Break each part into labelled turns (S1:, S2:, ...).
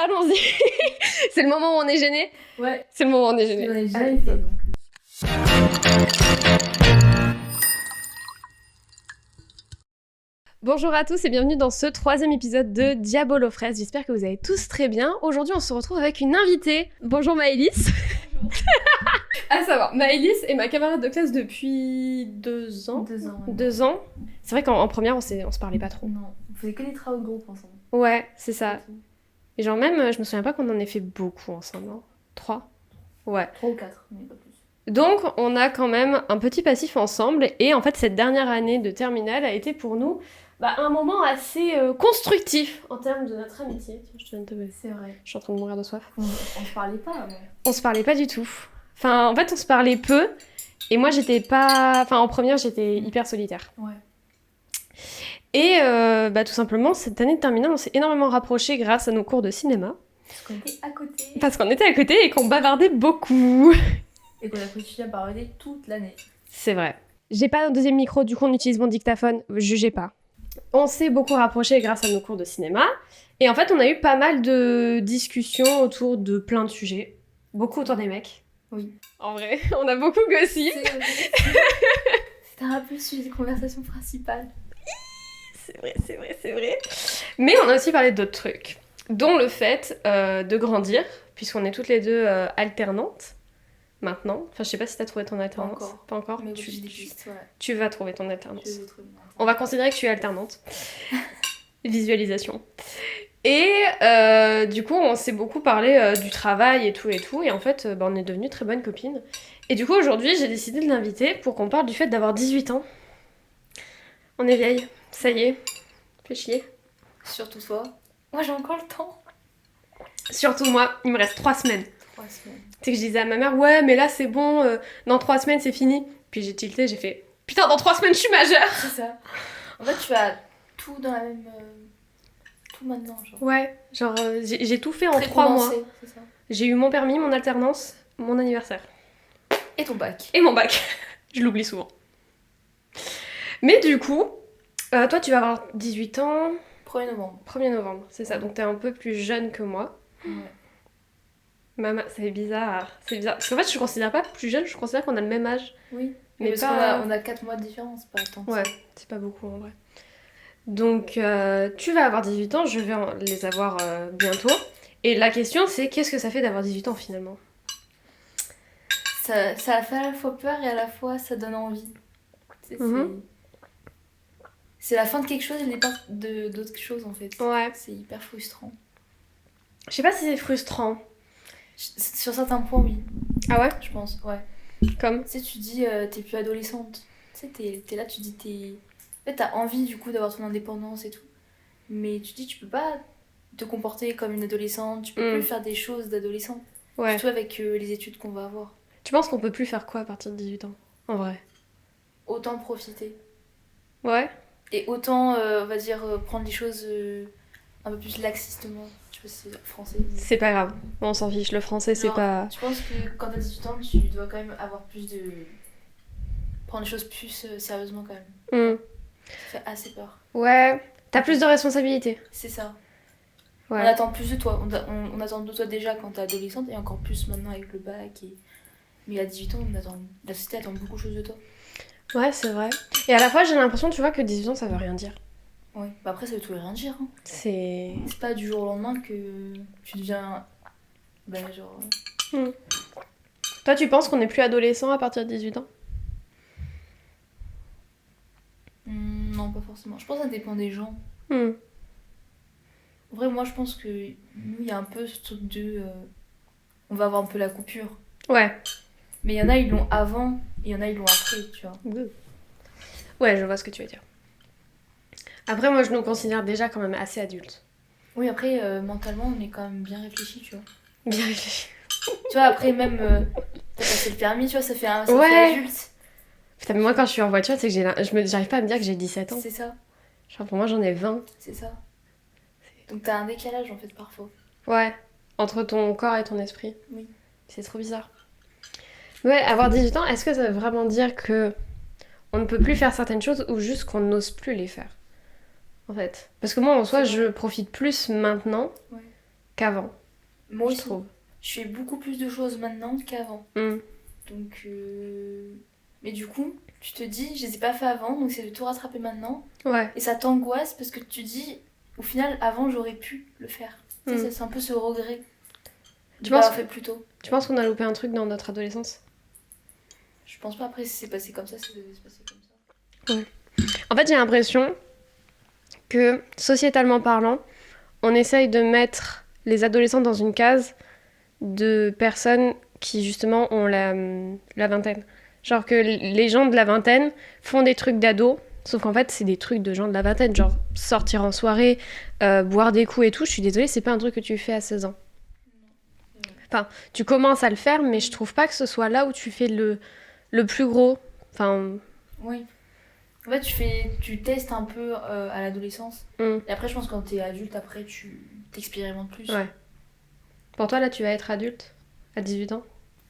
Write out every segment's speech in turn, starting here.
S1: allons-y. C'est le moment où on est gêné.
S2: Ouais.
S1: C'est le moment où on est gêné.
S2: On est déjà fait, donc.
S1: Bonjour à tous et bienvenue dans ce 3e épisode de Diabolo Fraise. J'espère que vous allez tous très bien. Aujourd'hui, on se retrouve avec une invitée. Bonjour Maëlys. À savoir, Maëlys est ma camarade de classe depuis 2 ans.
S2: 2 ans.
S1: 2 ans. C'est vrai qu'en première, on se parlait pas trop.
S2: Non, on faisait que des travaux de groupe ensemble.
S1: Ouais, c'est ça. Et genre même, je me souviens pas qu'on en ait fait beaucoup ensemble. 3 Ouais.
S2: 3 ou 4, mais pas plus.
S1: Donc, on a quand même un petit passif ensemble. Et en fait, cette dernière année de terminale a été pour nous un moment assez constructif en termes de notre amitié. Tiens, je te donne ta balle.
S2: C'est vrai.
S1: Je suis en train de mourir de soif.
S2: On se parlait pas avant.
S1: On se parlait pas du tout. Enfin, en fait, on se parlait peu. Et moi, j'étais pas... Enfin, en première, j'étais hyper solitaire.
S2: Ouais.
S1: Et tout simplement, cette année de terminale, on s'est énormément rapprochés grâce à nos cours de cinéma.
S2: Parce qu'on était à côté.
S1: Parce qu'on était à côté et qu'on bavardait beaucoup.
S2: Et qu'on a continué à bavarder toute l'année.
S1: C'est vrai. J'ai pas un deuxième micro, du coup on utilise mon dictaphone, jugez pas. On s'est beaucoup rapprochés grâce à nos cours de cinéma. Et en fait, on a eu pas mal de discussions autour de plein de sujets. Beaucoup autour des mecs.
S2: Oui.
S1: En vrai, on a beaucoup gossip.
S2: C'était un peu le sujet de conversation principale.
S1: C'est vrai. Mais on a aussi parlé d'autres trucs. Dont le fait de grandir, puisqu'on est toutes les deux alternantes. Maintenant. Enfin, je sais pas si t'as trouvé ton alternance. Pas encore.
S2: Mais j'ai des pistes, voilà.
S1: Tu vas trouver ton alternance.
S2: Je vais trouver mon alternance.
S1: On va considérer que tu es alternante. Visualisation. Et du coup, on s'est beaucoup parlé du travail et tout. Et en fait, on est devenues très bonnes copines. Et du coup, aujourd'hui, j'ai décidé de l'inviter pour qu'on parle du fait d'avoir 18 ans. On est vieille. Ça y est. Fais chier.
S2: Surtout toi. Moi, j'ai encore le temps.
S1: Surtout moi, il me reste 3 semaines.
S2: 3 semaines.
S1: Tu sais que je disais à ma mère, ouais, mais là c'est bon, dans 3 semaines c'est fini. Puis j'ai tilté, j'ai fait, putain, dans 3 semaines je suis majeure.
S2: C'est ça. En fait, tu as tout dans la même. Tout maintenant, genre.
S1: Ouais, genre j'ai tout fait en
S2: Très
S1: 3 mois.
S2: condensé, c'est ça.
S1: J'ai eu mon permis, mon alternance, mon anniversaire.
S2: Et ton bac.
S1: Et mon bac. Je l'oublie souvent. Mais du coup, toi tu vas avoir 18 ans.
S2: 1er novembre.
S1: 1er novembre, c'est ça. Donc t'es un peu plus jeune que moi.
S2: Ouais.
S1: Maman, c'est bizarre. C'est bizarre. Parce qu'en fait, je considère pas plus jeune, je considère qu'on a le même âge.
S2: Oui.
S1: Mais
S2: parce
S1: pas...
S2: qu'on a 4 mois de différence, pas tant.
S1: Ouais, c'est pas beaucoup en vrai. Donc, tu vas avoir 18 ans, je vais les avoir bientôt. Et la question, c'est qu'est-ce que ça fait d'avoir 18 ans finalement ?
S2: Ça fait à la fois peur et à la fois ça donne envie. C'est la fin de quelque chose et le départ d'autre chose en fait.
S1: Ouais.
S2: C'est hyper frustrant.
S1: Je sais pas si c'est frustrant.
S2: Sur certains points, oui.
S1: Ah ouais ?
S2: Je pense, ouais.
S1: Comme ?
S2: Tu sais, tu dis, t'es plus adolescente. Tu sais, t'es là, tu dis, En fait, t'as envie du coup d'avoir ton indépendance et tout. Mais tu dis, tu peux pas te comporter comme une adolescente. Tu peux plus faire des choses d'adolescent.
S1: Ouais.
S2: Surtout avec les études qu'on va avoir.
S1: Tu penses qu'on peut plus faire quoi à partir de 18 ans ? En vrai.
S2: Autant profiter.
S1: Ouais.
S2: Et autant, on va dire, prendre les choses un peu plus laxistement. Je sais pas si c'est français. Mais...
S1: C'est pas grave. On s'en fiche. Le français, c'est
S2: genre,
S1: pas...
S2: Je pense que quand t'as 18 ans, tu dois quand même avoir plus de... Prendre les choses plus sérieusement quand même. Ça fait assez peur.
S1: Ouais. T'as plus de responsabilités.
S2: C'est ça.
S1: Ouais.
S2: On attend plus de toi. On attend de toi déjà quand t'es adolescente et encore plus maintenant avec le bac. Mais à 18 ans, la société attend beaucoup de choses de toi.
S1: Ouais, c'est vrai. Et à la fois, j'ai l'impression, tu vois, que 18 ans, ça veut rien dire.
S2: Ouais. Après, ça veut tout et rien dire. Hein.
S1: C'est
S2: pas du jour au lendemain que tu deviens... genre...
S1: Toi, tu penses qu'on est plus adolescent à partir de 18 ans ?
S2: Non, pas forcément. Je pense que ça dépend des gens.
S1: En
S2: vrai, moi, je pense que nous, il y a un peu ce truc de... on va avoir un peu la coupure.
S1: Ouais.
S2: Mais il y en a, ils l'ont avant, et il y en a, ils l'ont après, tu vois.
S1: Ouais, je vois ce que tu veux dire. Après, moi, je nous considère déjà quand même assez adultes.
S2: Oui, après, mentalement, on est quand même bien réfléchis, tu vois.
S1: Bien réfléchi.
S2: Tu vois, après, même, t'as passé le permis, tu vois, ça fait adulte.
S1: Putain, mais moi, quand je suis en voiture, tu sais que j'arrive pas à me dire que j'ai 17 ans.
S2: C'est ça.
S1: Genre, pour moi, j'en ai 20.
S2: C'est ça. Donc t'as un décalage, en fait, parfois.
S1: Ouais, entre ton corps et ton esprit.
S2: Oui.
S1: C'est trop bizarre. Ouais, avoir 18 ans, est-ce que ça veut vraiment dire que on ne peut plus faire certaines choses ou juste qu'on n'ose plus les faire ? En fait. Parce que moi, en soi, je profite plus maintenant qu'avant,
S2: Moi
S1: je
S2: aussi.
S1: trouve.
S2: Je fais beaucoup plus de choses maintenant qu'avant.
S1: Mm.
S2: Donc, mais du coup, tu te dis, je les ai pas fait avant, donc c'est de tout rattraper maintenant.
S1: Ouais.
S2: Et ça t'angoisse parce que tu dis, au final, avant, j'aurais pu le faire. Tu sais, c'est un peu ce regret de
S1: Tu
S2: pas
S1: penses,
S2: l'avoir fait plus tôt.
S1: tu penses qu'on a loupé un truc dans notre adolescence?
S2: Je pense pas après si c'est passé comme ça devait se passer comme ça.
S1: En fait, j'ai l'impression que, sociétalement parlant, on essaye de mettre les adolescents dans une case de personnes qui, justement, ont la vingtaine. Genre que les gens de la vingtaine font des trucs d'ado, sauf qu'en fait, c'est des trucs de gens de la vingtaine. Genre sortir en soirée, boire des coups et tout. Je suis désolée, c'est pas un truc que tu fais à 16 ans. Enfin, tu commences à le faire, mais je trouve pas que ce soit là où tu fais le plus gros. Enfin,
S2: Oui. En fait, tu testes un peu à l'adolescence. Et après, je pense que quand t'es adulte, après, tu t'expérimentes plus.
S1: Ouais. Pour toi, là, tu vas être adulte à 18 ans?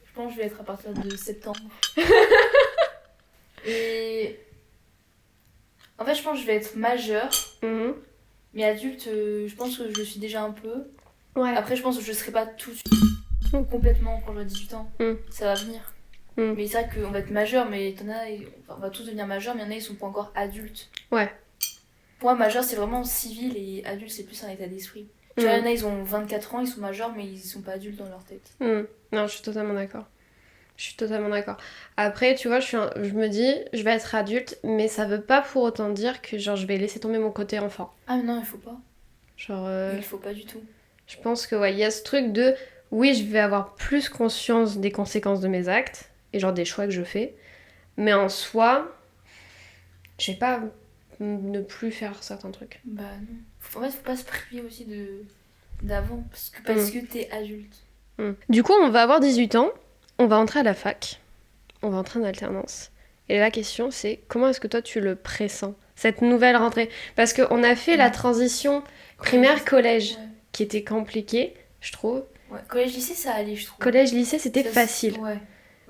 S2: Je pense que je vais être à partir de septembre. Et en fait, je pense que je vais être majeure.
S1: Mhm.
S2: Mais adulte, je pense que je le suis déjà un peu.
S1: Ouais.
S2: Après, je pense que je serai pas tout de suite complètement quand j'aurai 18 ans. Ça va venir. Mais c'est vrai qu'on va être majeur, mais on va tous devenir majeurs, mais il y en a, ils sont pas encore adultes.
S1: Ouais.
S2: Pour moi, majeur, c'est vraiment civil et adulte, c'est plus un état d'esprit. Tu vois, il y en a, ils ont 24 ans, ils sont majeurs, mais ils sont pas adultes dans leur tête.
S1: Non, je suis totalement d'accord. Je suis totalement d'accord. Après, tu vois, je me dis, je vais être adulte, mais ça veut pas pour autant dire que genre je vais laisser tomber mon côté enfant.
S2: Ah, mais non, il faut pas.
S1: Genre,
S2: Il faut pas du tout.
S1: je pense que ouais, il y a ce truc de, oui, je vais avoir plus conscience des conséquences de mes actes et genre des choix que je fais, mais en soi, je sais pas ne plus faire certains trucs.
S2: Bah non. En fait, faut pas se priver aussi d'avant, parce que t'es adulte.
S1: Du coup, on va avoir 18 ans, on va entrer à la fac, on va entrer en alternance. Et la question, c'est comment est-ce que toi tu le pressens, cette nouvelle rentrée? Parce qu'on a fait la transition primaire-collège, qui était compliquée, je trouve.
S2: Ouais, collège-lycée, ça allait, je trouve.
S1: Collège-lycée, c'était facile.
S2: Ouais.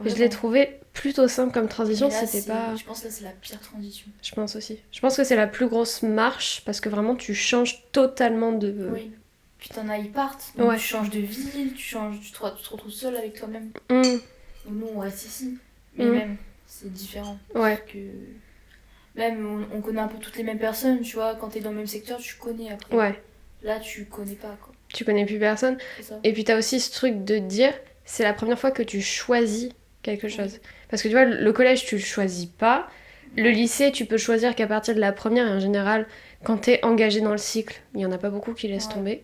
S1: Je l'ai trouvé plutôt simple comme transition,
S2: là,
S1: c'était pas...
S2: Je pense que là, c'est la pire transition.
S1: Je pense aussi. Je pense que c'est la plus grosse marche, parce que vraiment, tu changes totalement de...
S2: Oui. Puis t'en as, ils partent. Donc tu changes de ville, tu te retrouves seule avec toi-même. Donc nous, on reste ici. Mais même, c'est différent.
S1: Ouais.
S2: Parce que même, on connaît un peu toutes les mêmes personnes, tu vois. Quand t'es dans le même secteur, tu connais après.
S1: Ouais.
S2: Là, tu connais pas, quoi.
S1: Tu connais plus personne.
S2: C'est ça.
S1: Et puis t'as aussi ce truc de dire, c'est la première fois que tu choisis quelque chose. Parce que tu vois, le collège, tu le choisis pas. Le lycée, tu peux choisir qu'à partir de la première, et en général, quand t'es engagé dans le cycle, il y en a pas beaucoup qui laissent tomber.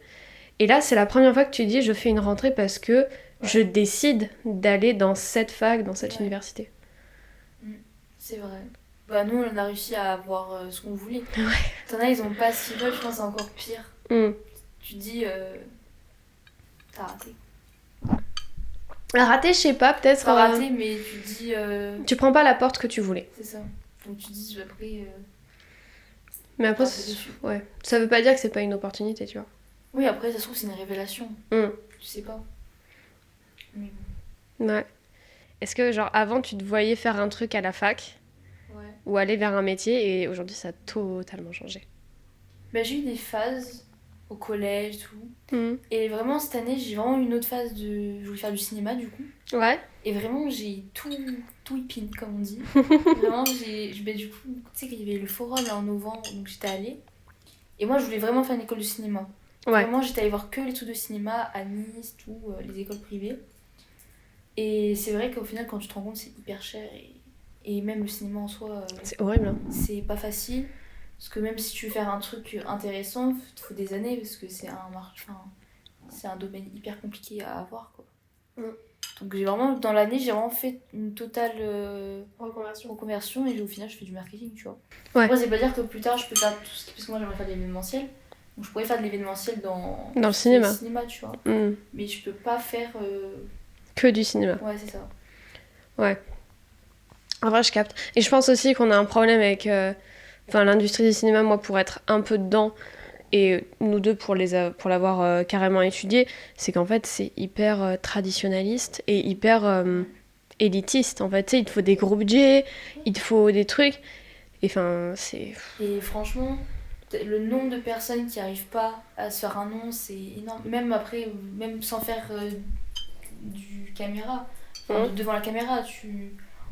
S1: Et là, c'est la première fois que tu dis, je fais une rentrée parce que je décide d'aller dans cette fac, dans cette université.
S2: C'est vrai. Bah nous, on a réussi à avoir ce qu'on voulait. T'en as, ils ont pas ce qu'ils veulent, je pense que c'est encore pire. Tu te dis, t'as raté.
S1: Raté, je sais pas, peut-être...
S2: Pas raté, mais tu te dis...
S1: Tu prends pas la porte que tu voulais.
S2: C'est ça. Donc tu te dis, après...
S1: mais après, ouais. Ça veut pas dire que c'est pas une opportunité, tu vois.
S2: Oui, après, ça se trouve, c'est une révélation. Tu sais pas. Mais bon.
S1: Ouais. Est-ce que, genre, avant, tu te voyais faire un truc à la fac ou aller vers un métier, et aujourd'hui, ça a totalement changé?
S2: Bah, j'ai eu des phases au collège, tout. Et vraiment, cette année, j'ai vraiment eu une autre phase de... Je voulais faire du cinéma, du coup.
S1: Ouais.
S2: Et vraiment, j'ai tout épine, comme on dit. Vraiment, du coup, tu sais qu'il y avait le forum là, en novembre, donc j'étais allée. Et moi, je voulais vraiment faire une école de cinéma. Vraiment, j'étais allée voir que les trucs de cinéma à Nice, tout, les écoles privées. Et c'est vrai qu'au final, quand tu te rends compte, c'est hyper cher. Et même le cinéma en soi,
S1: c'est horrible. Hein.
S2: C'est pas facile. Parce que même si tu veux faire un truc intéressant, il te faut des années, parce que c'est un domaine hyper compliqué à avoir, quoi. Donc dans l'année, j'ai vraiment fait une totale reconversion, et au final, je fais du marketing, tu vois. Après, c'est pas dire que plus tard, je peux faire tout ce qui... Parce que moi, j'aimerais faire de l'événementiel. Donc je pourrais faire de l'événementiel dans
S1: le cinéma.
S2: Tu vois. Mais je peux pas faire...
S1: que du cinéma.
S2: Ouais, c'est ça.
S1: Ouais. En vrai, je capte. Et je pense aussi qu'on a un problème avec l'industrie du cinéma, moi, pour être un peu dedans, et nous deux pour l'avoir carrément étudié, c'est qu'en fait, c'est hyper traditionnaliste et hyper élitiste. En fait, tu sais, il te faut des gros budgets, il te faut des trucs. Et enfin, c'est...
S2: Et franchement, Le nombre de personnes qui arrivent pas à se faire un nom, c'est énorme. Même après, même sans faire du caméra, devant la caméra,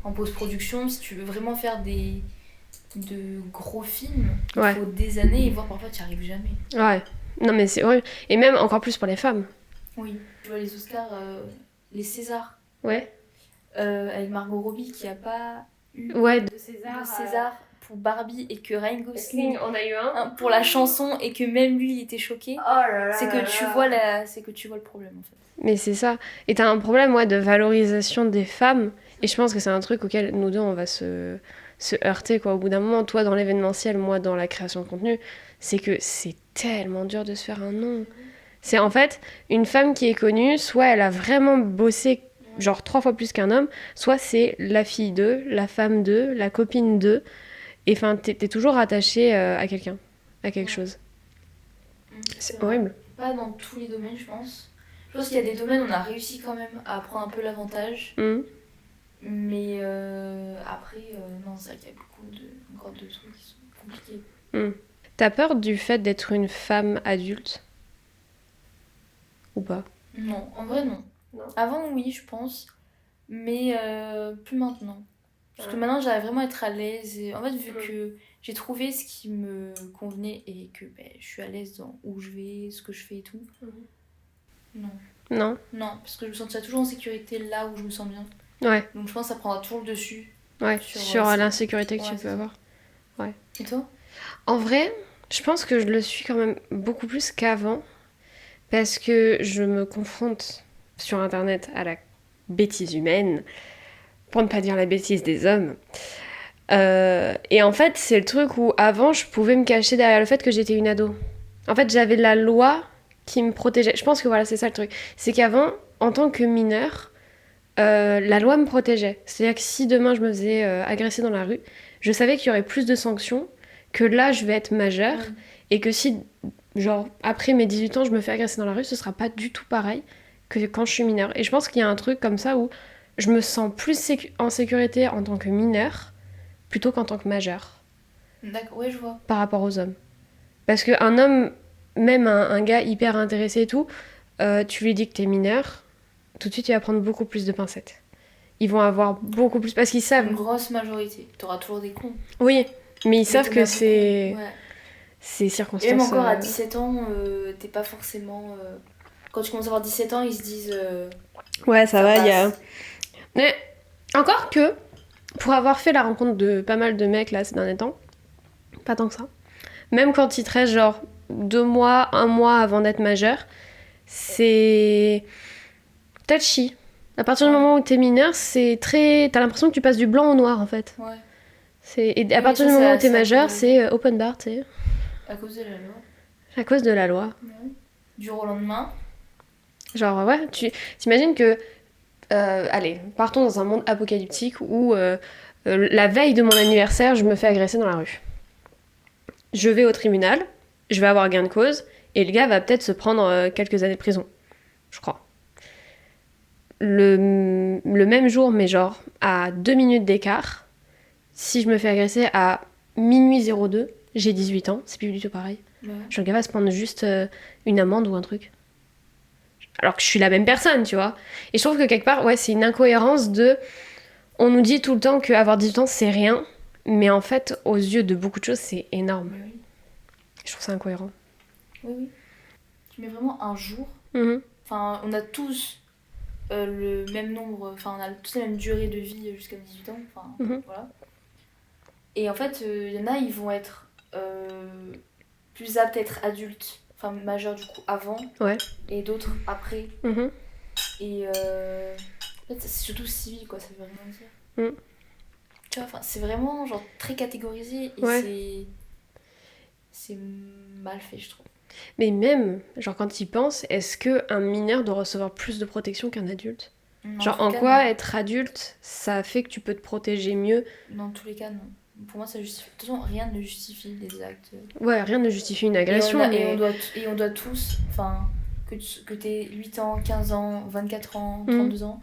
S2: en post-production, si tu veux vraiment faire de gros films, il faut des années et voire parfois tu n'y arrives jamais.
S1: Ouais, non mais c'est horrible. Et même encore plus pour les femmes.
S2: Oui, tu vois les Oscars, les Césars.
S1: Ouais.
S2: Avec Margot Robbie qui a pas eu
S1: de
S2: César pour Barbie et que Ryan Gosling
S1: on a eu un
S2: pour la chanson et que même lui il était choqué.
S1: Oh là là
S2: c'est que tu vois le problème en fait.
S1: Mais c'est ça. Et t'as un problème de valorisation des femmes. Et je pense que c'est un truc auquel nous deux on va se heurter quoi. Au bout d'un moment, toi dans l'événementiel, moi dans la création de contenu, c'est que c'est tellement dur de se faire un nom. C'est en fait une femme qui est connue, soit elle a vraiment bossé genre 3 fois plus qu'un homme, soit c'est la fille d'eux, la femme d'eux, la copine d'eux. Et enfin, t'es toujours attaché à quelqu'un, à quelque chose. C'est horrible.
S2: Pas dans tous les domaines, je pense. Je pense qu'il y a des domaines où on a réussi quand même à prendre un peu l'avantage. Mais après, non, c'est vrai qu'il y a encore de trucs qui sont compliqués.
S1: T'as peur du fait d'être une femme adulte ? Ou pas ?
S2: Non, en vrai non. Avant oui, je pense. Mais plus maintenant. Parce que maintenant j'arrive vraiment à être à l'aise. Et en fait, vu que j'ai trouvé ce qui me convenait et que je suis à l'aise dans où je vais, ce que je fais et tout. Non, parce que je me sentirais toujours en sécurité là où je me sens bien.
S1: Ouais.
S2: Donc je pense que ça prendra toujours le dessus.
S1: Ouais, sur l'insécurité que tu peux avoir. Ouais.
S2: Et toi ?
S1: En vrai, je pense que je le suis quand même beaucoup plus qu'avant. Parce que je me confronte sur internet à la bêtise humaine, pour ne pas dire la bêtise des hommes. Et en fait, c'est le truc où avant, je pouvais me cacher derrière le fait que j'étais une ado. En fait, j'avais la loi qui me protégeait. Je pense que voilà, c'est ça le truc. C'est qu'avant, en tant que mineure, la loi me protégeait. C'est-à-dire que si demain je me faisais agresser dans la rue, je savais qu'il y aurait plus de sanctions, que là, je vais être majeure, et que si, genre, après mes 18 ans, je me fais agresser dans la rue, ce sera pas du tout pareil que quand je suis mineure. Et je pense qu'il y a un truc comme ça où je me sens plus en sécurité en tant que mineure plutôt qu'en tant que majeure.
S2: D'accord, ouais, je vois.
S1: Par rapport aux hommes. Parce qu'un homme, même un gars hyper intéressé et tout, tu lui dis que t'es mineur, tout de suite il va prendre beaucoup plus de pincettes. Ils vont avoir beaucoup plus... Parce qu'ils savent...
S2: Une grosse majorité. T'auras toujours des cons.
S1: Oui, mais ils savent que c'est...
S2: Ouais.
S1: C'est circonstances...
S2: Et même encore à 17 ans, t'es pas forcément... Quand tu commences à avoir 17 ans, ils se disent...
S1: ouais, ça va, il y a... Mais encore que, pour avoir fait la rencontre de pas mal de mecs là ces derniers temps, pas tant que ça, même quand ils te restent genre 2 mois, 1 mois avant d'être majeur, c'est touchy. À partir du moment où t'es mineur, c'est très... T'as l'impression que tu passes du blanc au noir en fait.
S2: Ouais.
S1: Et à partir du moment où t'es majeur, c'est open bar, tu sais.
S2: À cause de la loi.
S1: À cause de la loi.
S2: Ouais. Du jour au lendemain.
S1: Genre ouais, t'imagines que... allez, partons dans un monde apocalyptique où la veille de mon anniversaire, je me fais agresser dans la rue. Je vais au tribunal, je vais avoir gain de cause, et le gars va peut-être se prendre quelques années de prison. Je crois. Le même jour, mais genre à 2 minutes d'écart, si je me fais agresser à minuit 02, j'ai 18 ans, c'est plus du tout pareil.
S2: Ouais.
S1: Genre le gars va se prendre juste une amende ou un truc. Alors que je suis la même personne, tu vois. Et je trouve que quelque part, ouais, c'est une incohérence de... On nous dit tout le temps qu'avoir 18 ans, c'est rien. Mais en fait, aux yeux de beaucoup de choses, c'est énorme.
S2: Oui.
S1: Je trouve ça incohérent.
S2: Oui. Tu mets vraiment un jour.
S1: Enfin,
S2: on a tous le même nombre... Enfin, on a tous la même durée de vie jusqu'à 18 ans. Enfin, voilà. Et en fait, il y en a, ils vont être plus aptes à être adultes. Enfin, majeurs du coup avant, et d'autres après. Et en fait, c'est surtout civil, quoi, ça veut rien dire. Tu vois, enfin, c'est vraiment genre très catégorisé et c'est mal fait, je trouve.
S1: Mais même, genre quand ils pensent, est-ce qu'un mineur doit recevoir plus de protection qu'un adulte ?
S2: Non,
S1: genre en quoi être adulte, ça fait que tu peux te protéger mieux ?
S2: Dans tous les cas, non. Pour moi, ça justifie. De toute façon, rien ne justifie les actes.
S1: Ouais, rien ne justifie une agression.
S2: Et on doit tous, enfin, que t'aies 8 ans, 15 ans, 24 ans, 32 ans,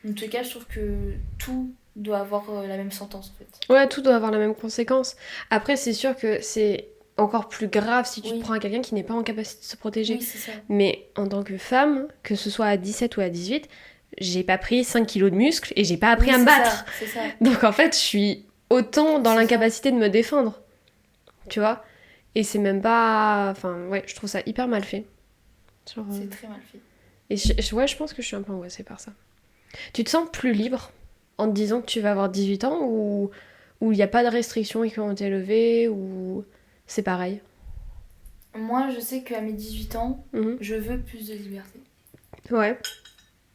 S2: dans tous les cas, je trouve que tout doit avoir la même sentence, en fait.
S1: Ouais, tout doit avoir la même conséquence. Après, c'est sûr que c'est encore plus grave si tu
S2: Oui.
S1: te prends à quelqu'un qui n'est pas en capacité de se protéger.
S2: Oui, c'est ça.
S1: Mais en tant que femme, que ce soit à 17 ou à 18, j'ai pas pris 5 kilos de muscles et j'ai pas appris
S2: Oui,
S1: à me
S2: c'est
S1: battre.
S2: ça, c'est ça.
S1: Donc en fait, je suis autant dans
S2: C'est
S1: l'incapacité de me défendre. Tu vois? Et c'est même pas... Enfin, ouais, je trouve ça hyper mal fait. Genre,
S2: C'est très mal fait.
S1: Et ouais, je pense que je suis un peu angoissée par ça. Tu te sens plus libre en te disant que tu vas avoir 18 ans ou il n'y a pas de restrictions qui ont été levées ou c'est pareil?
S2: Moi, je sais qu'à mes 18 ans,
S1: Mhm.
S2: je veux plus de liberté.
S1: Ouais.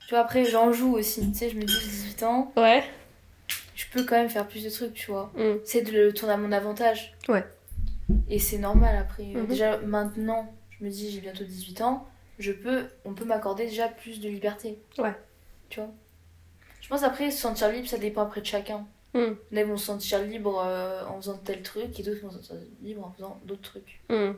S2: Tu vois, après, j'en joue aussi. Tu sais, je me dis, j'ai 18 ans,
S1: Ouais.
S2: je peux quand même faire plus de trucs, tu vois.
S1: Mm.
S2: C'est de le tourner à mon avantage.
S1: Ouais.
S2: Et c'est normal après.
S1: Mhm.
S2: Déjà, maintenant, je me dis, j'ai bientôt 18 ans, on peut m'accorder déjà plus de liberté.
S1: Ouais.
S2: Tu vois. Je pense après, se sentir libre, ça dépend après de chacun.
S1: Mm.
S2: Il y en a qui vont se sentir libre en faisant tel truc et d'autres vont se sentir libre en faisant d'autres trucs.
S1: Mm.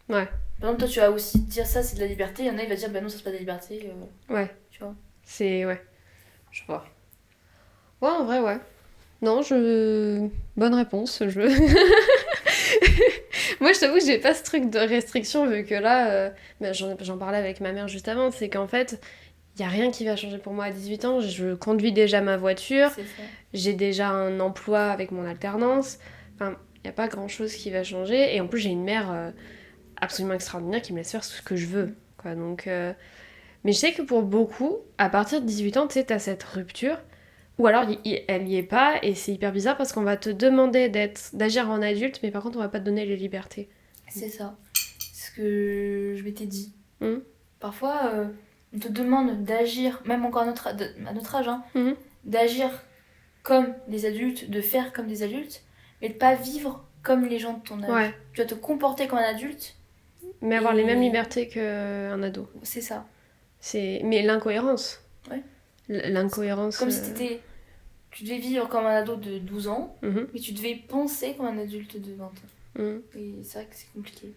S1: Ouais.
S2: Par exemple, toi, tu vas aussi dire ça, c'est de la liberté. Il y en a, il va dire, bah non, ça, c'est pas de la liberté.
S1: Ouais.
S2: Tu vois.
S1: C'est... Ouais. Je vois. Ouais, en vrai, ouais. Non, bonne réponse. Moi, je t'avoue que j'ai pas ce truc de restriction vu que là, j'en parlais avec ma mère juste avant, c'est qu'en fait, il y a rien qui va changer pour moi à 18 ans. Je conduis déjà ma voiture,
S2: C'est ça.
S1: j'ai déjà un emploi avec mon alternance. Enfin, il n'y a pas grand-chose qui va changer. Et en plus, j'ai une mère absolument extraordinaire qui me laisse faire ce que je veux. Quoi. Donc, mais je sais que pour beaucoup, à partir de 18 ans, tu sais, t'as cette rupture. Ou alors, elle y est pas, et c'est hyper bizarre parce qu'on va te demander d'agir en adulte, mais par contre, on va pas te donner les libertés.
S2: C'est ça. C'est ce que je m'étais dit.
S1: Mhm.
S2: Parfois, on te demande d'agir, même encore à notre âge, hein,
S1: Mhm.
S2: d'agir comme des adultes, de faire comme des adultes, mais de pas vivre comme les gens de ton âge.
S1: Ouais,
S2: Tu vas te comporter comme un adulte,
S1: mais avoir
S2: Et-
S1: les mêmes libertés qu'un ado.
S2: c'est ça.
S1: Mais l'incohérence.
S2: Ouais.
S1: L'incohérence.
S2: Comme si tu devais vivre comme un ado de 12 ans,
S1: Mhm.
S2: mais tu devais penser comme un adulte de 20 ans.
S1: Mhm.
S2: Et c'est vrai que c'est compliqué.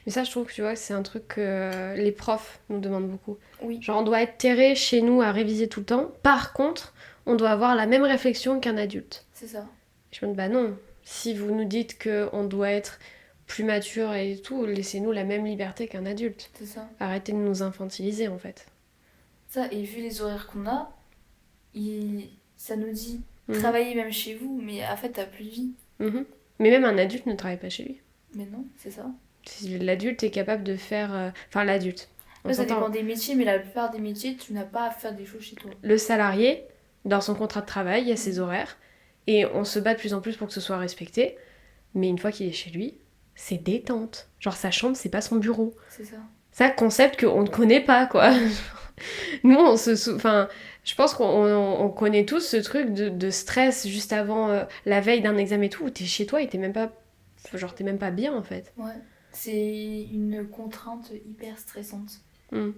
S1: Mais ça, je trouve que tu vois, c'est un truc que les profs nous demandent beaucoup.
S2: Oui.
S1: Genre, on doit être terré chez nous à réviser tout le temps. Par contre, on doit avoir la même réflexion qu'un adulte.
S2: C'est ça.
S1: Je me dis, bah non. Si vous nous dites qu'on doit être plus mature et tout, laissez-nous la même liberté qu'un adulte.
S2: C'est ça.
S1: Arrêtez de nous infantiliser, en fait.
S2: Ça, et vu les horaires qu'on a, ça nous dit
S1: Mhm.
S2: travailler même chez vous, mais en fait, t'as plus de vie.
S1: Mhm. Mais même un adulte ne travaille pas chez lui.
S2: Mais non, c'est ça.
S1: Si l'adulte est capable de faire... Enfin, l'adulte. On
S2: Après, ça
S1: s'entend.
S2: dépend des métiers, mais la plupart des métiers, tu n'as pas à faire des choses chez toi.
S1: Le salarié, dans son contrat de travail, il y a ses horaires. Et on se bat de plus en plus pour que ce soit respecté. Mais une fois qu'il est chez lui, c'est détente. Genre, sa chambre, c'est pas son bureau.
S2: C'est ça.
S1: C'est un concept qu'on ne connaît pas, quoi. Nous, enfin, je pense qu'on connaît tous ce truc de stress juste avant la veille d'un examen et tout, où t'es chez toi et t'es même pas... Genre, t'es même pas bien, en fait.
S2: Ouais. C'est une contrainte hyper stressante.
S1: Mm.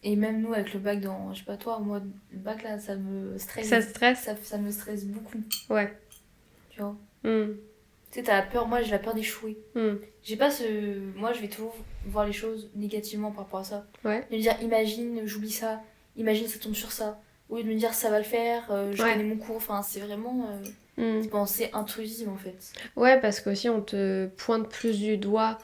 S2: Et même nous, avec le bac dans... Je sais pas toi, moi, le bac, là, ça me stresse.
S1: Ça stresse.
S2: Ça me stresse beaucoup.
S1: Ouais.
S2: Tu vois.
S1: Mm.
S2: Tu sais, t'as la peur... Moi, j'ai la peur d'échouer.
S1: Mm.
S2: J'ai pas ce... Moi, je vais toujours voir les choses négativement par rapport à ça.
S1: Ouais.
S2: De me dire, imagine, j'oublie ça. Imagine, ça tombe sur ça. Au lieu de me dire, ça va le faire, je
S1: Ouais.
S2: connais mon cours. Enfin, c'est vraiment...
S1: Mm.
S2: pensée intrusive, en fait.
S1: Ouais, parce qu'aussi on te pointe plus du doigt,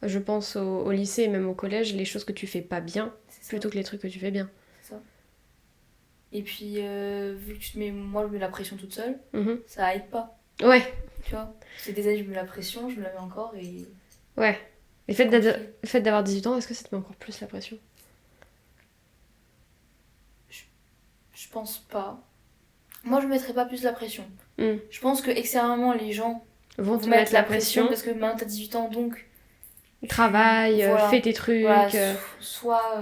S1: je pense au lycée et même au collège, les choses que tu fais pas bien,
S2: C'est ça.
S1: plutôt que les trucs que tu fais bien.
S2: C'est ça. Et puis, vu que tu te mets... Moi, je me mets la pression toute seule,
S1: Mhm.
S2: ça aide pas.
S1: Ouais,
S2: Tu vois. C'est des années, je me mets la pression, je me la mets encore et...
S1: ouais. Et le fait d'avoir 18 ans, est-ce que ça te met encore plus la pression?
S2: Je pense pas. Moi, je me mettrais pas plus la pression.
S1: Mm.
S2: Je pense que extérieurement, les gens
S1: Vont
S2: vont
S1: te
S2: mettre
S1: mettre
S2: la pression parce que maintenant, t'as 18 ans, donc...
S1: Travail,
S2: Voilà.
S1: fais tes trucs,
S2: Voilà, soit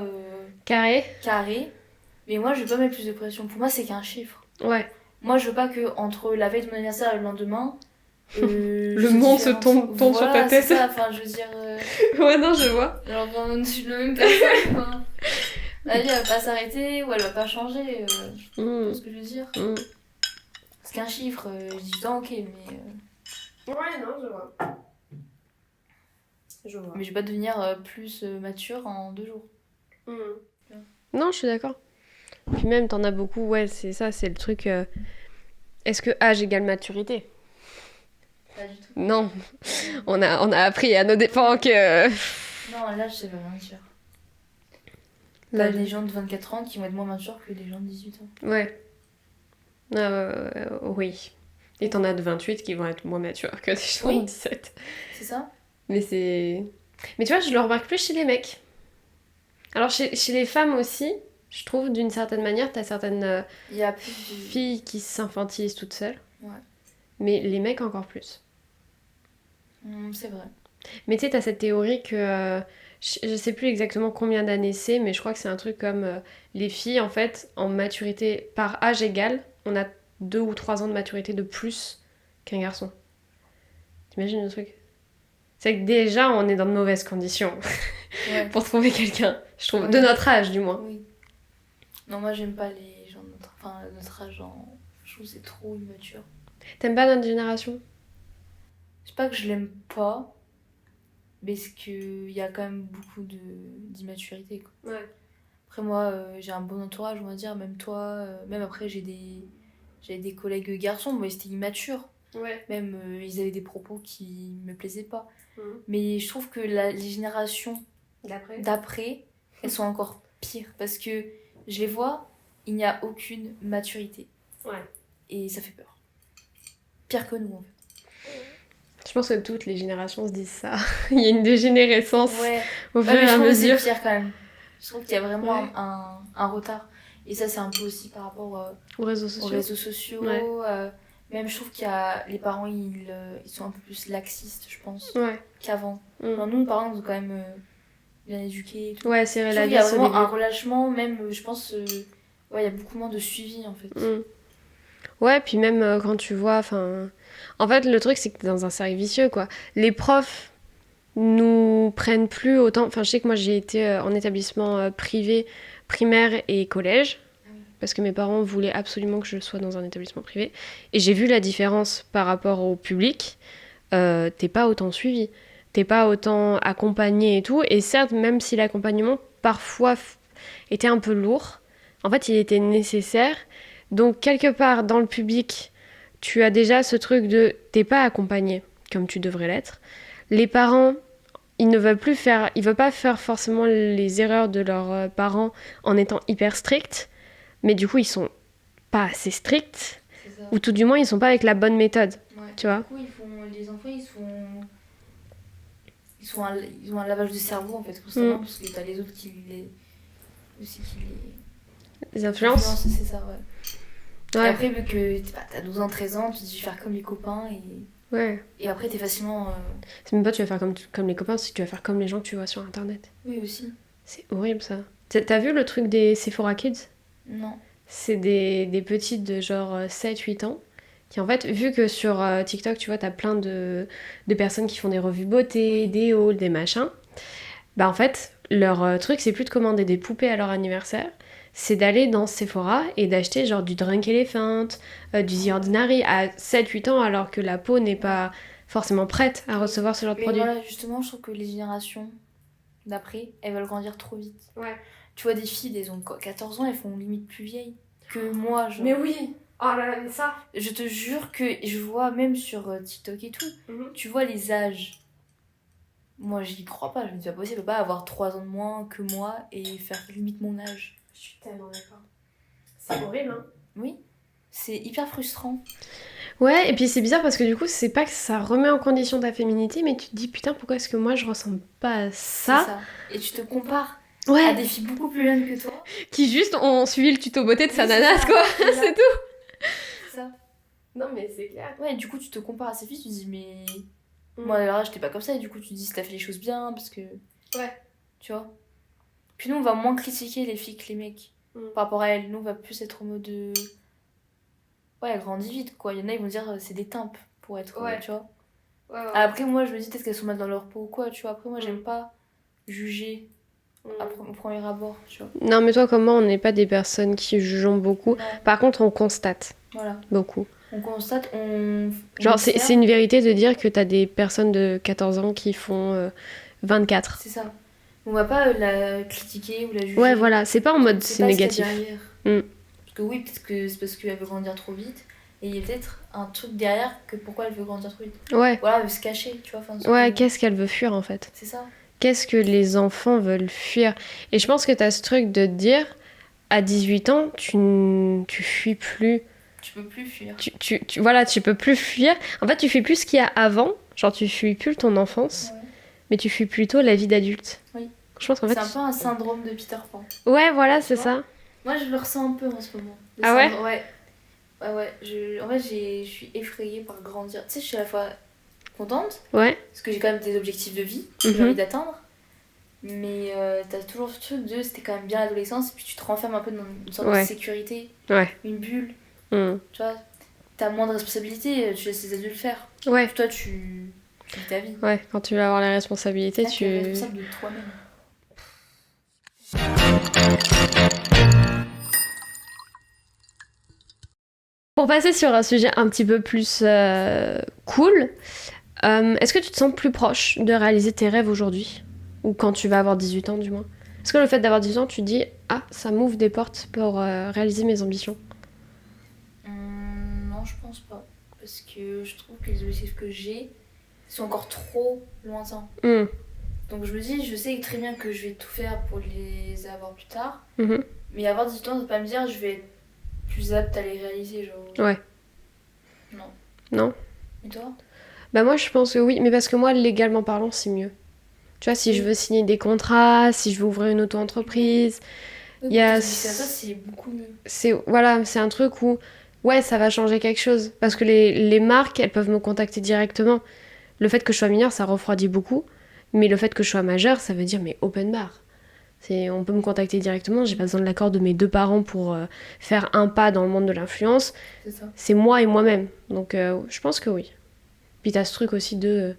S1: carré.
S2: carré. Mais moi, je veux pas mettre plus de pression. Pour moi, c'est qu'un chiffre.
S1: Ouais.
S2: Moi, je veux pas que entre la veille de mon anniversaire et le lendemain...
S1: Le monde se tombe sur ta tête.
S2: C'est ça, enfin, je veux dire...
S1: Ouais, non, je vois.
S2: genre, je suis la même personne, quoi. La vie, elle va pas s'arrêter ou elle va pas changer. Tu
S1: Mm.
S2: vois ce que je veux dire?
S1: Mm.
S2: C'est qu'un chiffre. 18 ans, ok, mais...
S1: Ouais, non, je vois. Je vois.
S2: Mais je vais pas devenir plus mature en 2 jours.
S1: Non, je suis d'accord. Puis même, t'en as beaucoup, ouais, c'est ça, c'est le truc... Est-ce que âge égale maturité?
S2: Pas du tout.
S1: Non, on a appris à nos dépens que...
S2: Non, l'âge, ça veut rien dire.
S1: Là,
S2: T'as des gens de 24 ans qui vont être moins matures que des gens de 18 ans.
S1: ouais. Oui. Et t'en as de 28 qui vont être moins matures que des gens de 17.
S2: C'est ça?
S1: Mais c'est... Mais tu vois, je le remarque plus chez les mecs. Alors chez les femmes aussi, je trouve d'une certaine manière, t'as certaines
S2: Il y a plus de...
S1: filles qui s'infantilisent toutes seules.
S2: Ouais.
S1: Mais les mecs encore plus.
S2: C'est vrai.
S1: Mais tu sais, t'as cette théorie que... je sais plus exactement combien d'années c'est, mais je crois que c'est un truc comme... les filles, en fait, en maturité par âge égal, on a 2 ou 3 ans de maturité de plus qu'un garçon. T'imagines le truc? C'est que déjà, on est dans de mauvaises conditions
S2: Ouais.
S1: pour trouver quelqu'un, je trouve.
S2: Ouais.
S1: De notre âge, du moins.
S2: Oui. Non, moi, j'aime pas les gens de notre âge. Je trouve que c'est trop immature.
S1: T'aimes pas notre génération?
S2: C'est pas que je l'aime pas, mais c'est qu'il y a quand même beaucoup d'immaturité, quoi.
S1: Ouais.
S2: Après, moi, j'ai un bon entourage, on va dire. Même toi, même après, j'avais des collègues garçons, mais c'était immature.
S1: Ouais.
S2: Même, ils avaient des propos qui me plaisaient pas.
S1: Mhm.
S2: Mais je trouve que les générations d'après, elles sont encore pires. Parce que je les vois, il n'y a aucune maturité.
S1: Ouais.
S2: Et ça fait peur. Pire que nous, en fait.
S1: Je pense que toutes les générations se disent ça. Il y a une dégénérescence
S2: Ouais.
S1: au fur
S2: Ouais, mais
S1: et
S2: je
S1: à
S2: trouve que c'est
S1: mesure.
S2: pire quand même. Je trouve qu'il y a vraiment
S1: Ouais.
S2: un retard. Et ça, c'est un peu aussi par rapport
S1: Aux réseaux
S2: aux
S1: sociaux.
S2: réseaux sociaux.
S1: Ouais.
S2: Même je trouve qu'il y a les parents, ils sont un peu plus laxistes, je pense,
S1: Ouais.
S2: qu'avant.
S1: Mm.
S2: Genre, nous, nos parents, nous ont quand même bien éduqués et tout.
S1: Ouais, c'est
S2: Je trouve
S1: la
S2: qu'il y a
S1: vie au
S2: vraiment un
S1: début.
S2: relâchement, même, je pense, ouais, il y a beaucoup moins de suivi, en fait.
S1: Mm. Ouais, puis même quand tu vois, enfin... En fait, le truc, c'est que t'es dans un cercle vicieux, quoi. Les profs nous prennent plus autant... Enfin, je sais que moi, j'ai été en établissement privé, primaire et collège, parce que mes parents voulaient absolument que je sois dans un établissement privé. Et j'ai vu la différence par rapport au public. T'es pas autant suivi, t'es pas autant accompagné et tout. Et certes, même si l'accompagnement, parfois, était un peu lourd, en fait, il était nécessaire. Donc, quelque part, dans le public, tu as déjà ce truc de t'es pas accompagné comme tu devrais l'être. Les parents, ils ne veulent plus faire, ils veulent pas faire forcément les erreurs de leurs parents en étant hyper stricts, mais du coup, ils sont pas assez stricts,
S2: C'est ça.
S1: ou tout du moins, ils sont pas avec la bonne méthode,
S2: Ouais.
S1: tu vois.
S2: Du coup, les enfants, ils ont un lavage de cerveau, en fait, constamment, parce que t'as les autres aussi qui
S1: Les influences.
S2: influencent, c'est ça, ouais. Et
S1: Ouais,
S2: après, vu que t'as 12 ans, 13 ans, tu te dis, je vais faire comme les copains,
S1: ouais.
S2: et après, t'es facilement...
S1: C'est même pas tu vas faire comme les copains, c'est que tu vas faire comme les gens que tu vois sur internet.
S2: Oui, aussi.
S1: C'est horrible ça. T'as vu le truc des Sephora Kids?
S2: Non.
S1: C'est des petites de genre 7-8 ans qui en fait, vu que sur TikTok, tu vois, t'as plein de personnes qui font des revues beauté, des hauls, des machins, bah en fait, leur truc, c'est plus de commander des poupées à leur anniversaire, c'est d'aller dans Sephora et d'acheter genre du Drunk Elephant, du The Ordinary à 7-8 ans alors que la peau n'est pas forcément prête à recevoir ce genre de
S2: Mais
S1: produit.
S2: voilà, justement, je trouve que les générations d'après, elles veulent grandir trop vite.
S1: Ouais.
S2: Tu vois des filles, elles ont 14 ans, elles font limite plus vieilles que moi, genre.
S1: Mais oui! Oh là là, mais ça!
S2: Je te jure que je vois même sur TikTok et tout, tu vois les âges. Moi, j'y crois pas, je me dis pas possible, je peux pas avoir 3 ans de moins que moi et faire limite mon âge.
S1: Je suis tellement d'accord. C'est horrible, hein?
S2: Oui, c'est hyper frustrant.
S1: Ouais, et puis c'est bizarre parce que du coup, c'est pas que ça remet en condition ta féminité, mais tu te dis putain, pourquoi est-ce que moi je ressemble pas à ça?
S2: C'est ça. Et tu te compares à
S1: Ouais,
S2: des filles beaucoup plus jeunes que toi.
S1: qui juste ont suivi le tuto beauté de sa
S2: Oui, c'est
S1: nanasse,
S2: ça.
S1: quoi,
S2: C'est ça.
S1: c'est tout.
S2: C'est ça.
S1: Non, mais c'est clair.
S2: Ouais, du coup, tu te compares à ces filles, tu te dis, mais.
S1: Mm.
S2: Moi, alors là, j'étais pas comme ça, et du coup, tu te dis si t'as fait les choses bien, parce que.
S1: Ouais.
S2: Tu vois. Puis nous, on va moins critiquer les filles que les mecs par rapport à elles. Nous, on va plus être en mode. Ouais, elles grandissent vite, quoi. Il y en a, ils vont dire, c'est des timpes pour être.
S1: Ouais.
S2: Tu vois.
S1: Ouais, ouais.
S2: Après, moi, je me dis peut-être qu'elles sont mal dans leur peau ou quoi, tu vois. Après, moi,
S1: Mm.
S2: j'aime pas juger au premier abord, tu vois.
S1: Non, mais toi, comme moi, on n'est pas des personnes qui jugeons beaucoup.
S2: Non,
S1: Par contre, on constate
S2: voilà.
S1: beaucoup.
S2: On constate, on
S1: Genre, c'est
S2: observe.
S1: une vérité de dire que t'as des personnes de 14 ans qui font 24.
S2: C'est ça. On va pas la critiquer ou la juger.
S1: Ouais, voilà, c'est pas en mode
S2: C'est
S1: c'est
S2: pas ce qu'il y a
S1: négatif.
S2: derrière.
S1: Mm.
S2: Parce que oui, peut-être que c'est parce qu'elle veut grandir trop vite. Et il y a peut-être un truc derrière que pourquoi elle veut grandir trop vite.
S1: Ouais.
S2: Voilà, elle veut se cacher, tu vois. Enfin,
S1: Ouais, qu'est-ce qu'elle veut fuir en fait?
S2: C'est ça.
S1: Qu'est-ce que les enfants veulent fuir? Et je pense que t'as ce truc de te dire, à 18 ans, tu fuis plus.
S2: Tu peux plus fuir.
S1: Voilà, tu peux plus fuir. En fait, tu fuis plus ce qu'il y a avant. Genre, tu fuis plus ton enfance,
S2: Ouais.
S1: mais tu fuis plutôt la vie d'adulte.
S2: Oui.
S1: Je pense qu'en fait.
S2: C'est un peu un syndrome de Peter Pan.
S1: Ouais, voilà, c'est
S2: vois
S1: ça.
S2: Moi, je le ressens un peu en ce moment.
S1: Ah ouais?
S2: Ouais. Ouais. En fait, je suis effrayée par grandir. Tu sais, je suis à la fois contente,
S1: Ouais.
S2: parce que j'ai quand même des objectifs de vie que j'ai envie d'atteindre. Mais t'as toujours ce truc de c'était quand même bien l'adolescence, et puis tu te renfermes un peu dans une sorte de sécurité, une bulle. Tu vois, t'as moins de responsabilités, tu laisses les adultes faire.
S1: Ouais.
S2: Toi, tu vis ta vie.
S1: Ouais, quand tu vas avoir les responsabilités,
S2: tu es responsable de toi-même.
S1: Pour passer sur un sujet un petit peu plus cool, est-ce que tu te sens plus proche de réaliser tes rêves aujourd'hui? Ou quand tu vas avoir 18 ans, du moins? Est-ce que le fait d'avoir 18 ans, tu te dis « Ah, ça m'ouvre des portes pour réaliser mes ambitions ?»
S2: Non, je pense pas. Parce que je trouve que les objectifs que j'ai sont encore trop lointains. Donc je me dis, je sais très bien que je vais tout faire pour les avoir plus tard. Mais avoir 18 ans, ça veut pas me dire je vais être plus apte à les réaliser. Genre.
S1: Ouais. Non.
S2: Et toi?
S1: Bah moi, je pense que oui. Mais parce que moi, légalement parlant, c'est mieux. Tu vois, si je veux signer des contrats, si je veux ouvrir une auto-entreprise,
S2: il y a... Ça, c'est beaucoup mieux.
S1: Voilà, c'est un truc où, ouais, ça va changer quelque chose. Parce que les marques, elles peuvent me contacter directement. Le fait que je sois mineure, ça refroidit beaucoup. Mais le fait que je sois majeure, ça veut dire, mais open bar. On peut me contacter directement, j'ai pas besoin de l'accord de mes 2 parents pour faire un pas dans le monde de l'influence. C'est moi et moi-même. Donc je pense que oui. Puis t'as ce truc aussi de...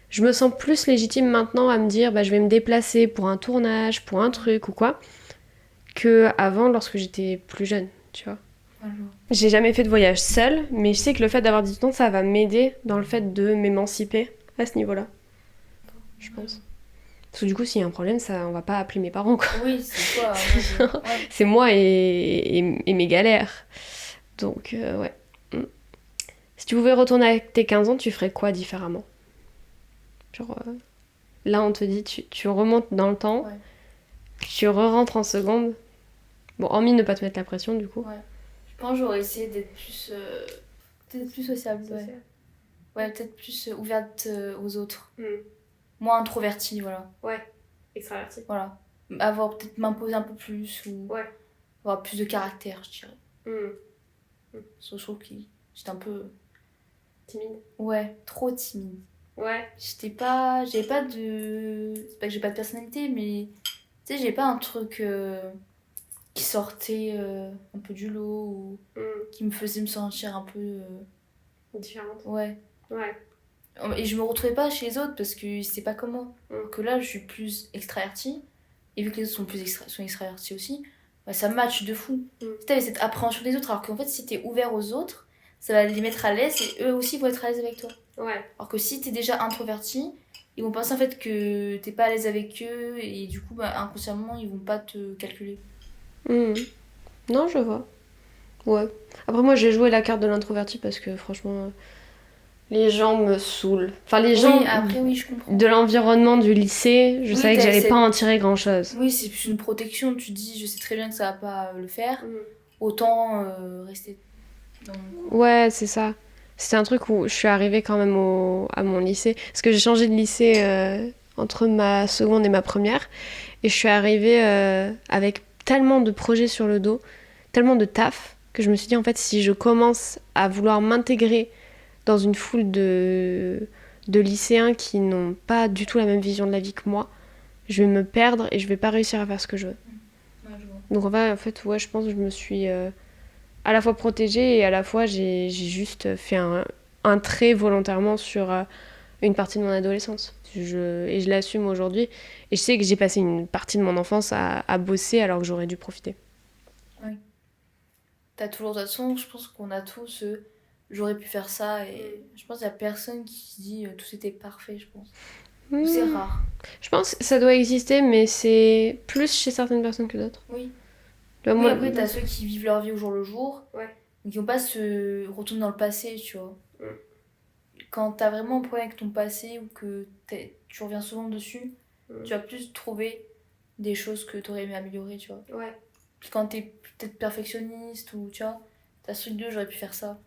S1: je me sens plus légitime maintenant à me dire je vais me déplacer pour un tournage, pour un truc ou quoi, que avant lorsque j'étais plus jeune, tu vois. J'ai jamais fait de voyage seule, mais je sais que le fait d'avoir 18 ans, ça va m'aider dans le fait de m'émanciper à ce niveau-là. Je pense. Parce que du coup, s'il y a un problème, on va pas appeler mes parents, quoi.
S2: Oui, c'est toi.
S1: C'est moi et mes galères. Donc, ouais. Si tu pouvais retourner avec tes 15 ans, tu ferais quoi différemment? Genre, là, on te dit, tu remontes dans le temps, tu re-rentres en seconde. Bon, hormis ne pas te mettre la pression, du coup.
S2: Ouais. Je pense que j'aurais essayé d'être plus... peut-être plus sociable, ouais, peut-être plus ouverte aux autres. Moins introvertie, voilà.
S1: Ouais, extravertie.
S2: Voilà. Peut-être m'imposer un peu plus, ou avoir plus de caractère, je dirais. Je trouve que j'étais un peu...
S1: timide?
S2: Ouais, trop timide.
S1: Ouais.
S2: J'avais pas de... C'est pas que j'ai pas de personnalité, mais... Tu sais, j'ai pas un truc qui sortait un peu du lot, ou qui me faisait me sentir un peu...
S1: différente.
S2: Ouais. Et je me retrouvais pas chez les autres parce que c'est pas comme moi. Que là, je suis plus extravertie. Et vu que les autres sont extravertis aussi, ça match de fou. T'avais cette appréhension des autres, alors qu'en fait, si t'es ouvert aux autres, ça va les mettre à l'aise et eux aussi vont être à l'aise avec toi.
S1: Ouais.
S2: Alors que si t'es déjà introverti, ils vont penser en fait que t'es pas à l'aise avec eux et du coup, inconsciemment, ils vont pas te calculer.
S1: Non, je vois. Ouais. Après, moi, j'ai joué la carte de l'introverti parce que franchement, les gens me saoulent. Enfin, les gens
S2: après, je comprends.
S1: De l'environnement du lycée, je savais que j'allais pas en tirer grand-chose.
S2: Oui, c'est plus une protection. Tu dis, je sais très bien que ça va pas le faire. Autant rester dans...
S1: Ouais, c'est ça. C'était un truc où je suis arrivée quand même à mon lycée. Parce que j'ai changé de lycée entre ma seconde et ma première. Et je suis arrivée avec tellement de projets sur le dos, tellement de taf, que je me suis dit, en fait, si je commence à vouloir m'intégrer dans une foule de lycéens qui n'ont pas du tout la même vision de la vie que moi, je vais me perdre et je vais pas réussir à faire ce que je veux. Donc en fait, ouais, je pense que je me suis à la fois protégée et à la fois j'ai juste fait un trait volontairement sur une partie de mon adolescence. Et je l'assume aujourd'hui. Et je sais que j'ai passé une partie de mon enfance à bosser alors que j'aurais dû profiter.
S2: Oui. T'as toujours, de toute façon, je pense qu'on a tous... j'aurais pu faire ça, et je pense qu'il y a personne qui dit tout c'était parfait, je pense. C'est rare.
S1: Je pense que ça doit exister, mais c'est plus chez certaines personnes que d'autres.
S2: Oui.
S1: Moi,
S2: après, t'as ceux qui vivent leur vie au jour le jour.
S1: Ouais.
S2: Donc ils vont pas se retourner dans le passé, tu vois.
S1: Mm.
S2: Quand t'as vraiment un problème avec ton passé ou que tu reviens souvent dessus, tu vas plus trouver des choses que t'aurais aimé améliorer, tu vois.
S1: Ouais.
S2: Puis quand t'es peut-être perfectionniste ou tu vois, t'as ce truc de j'aurais pu faire ça.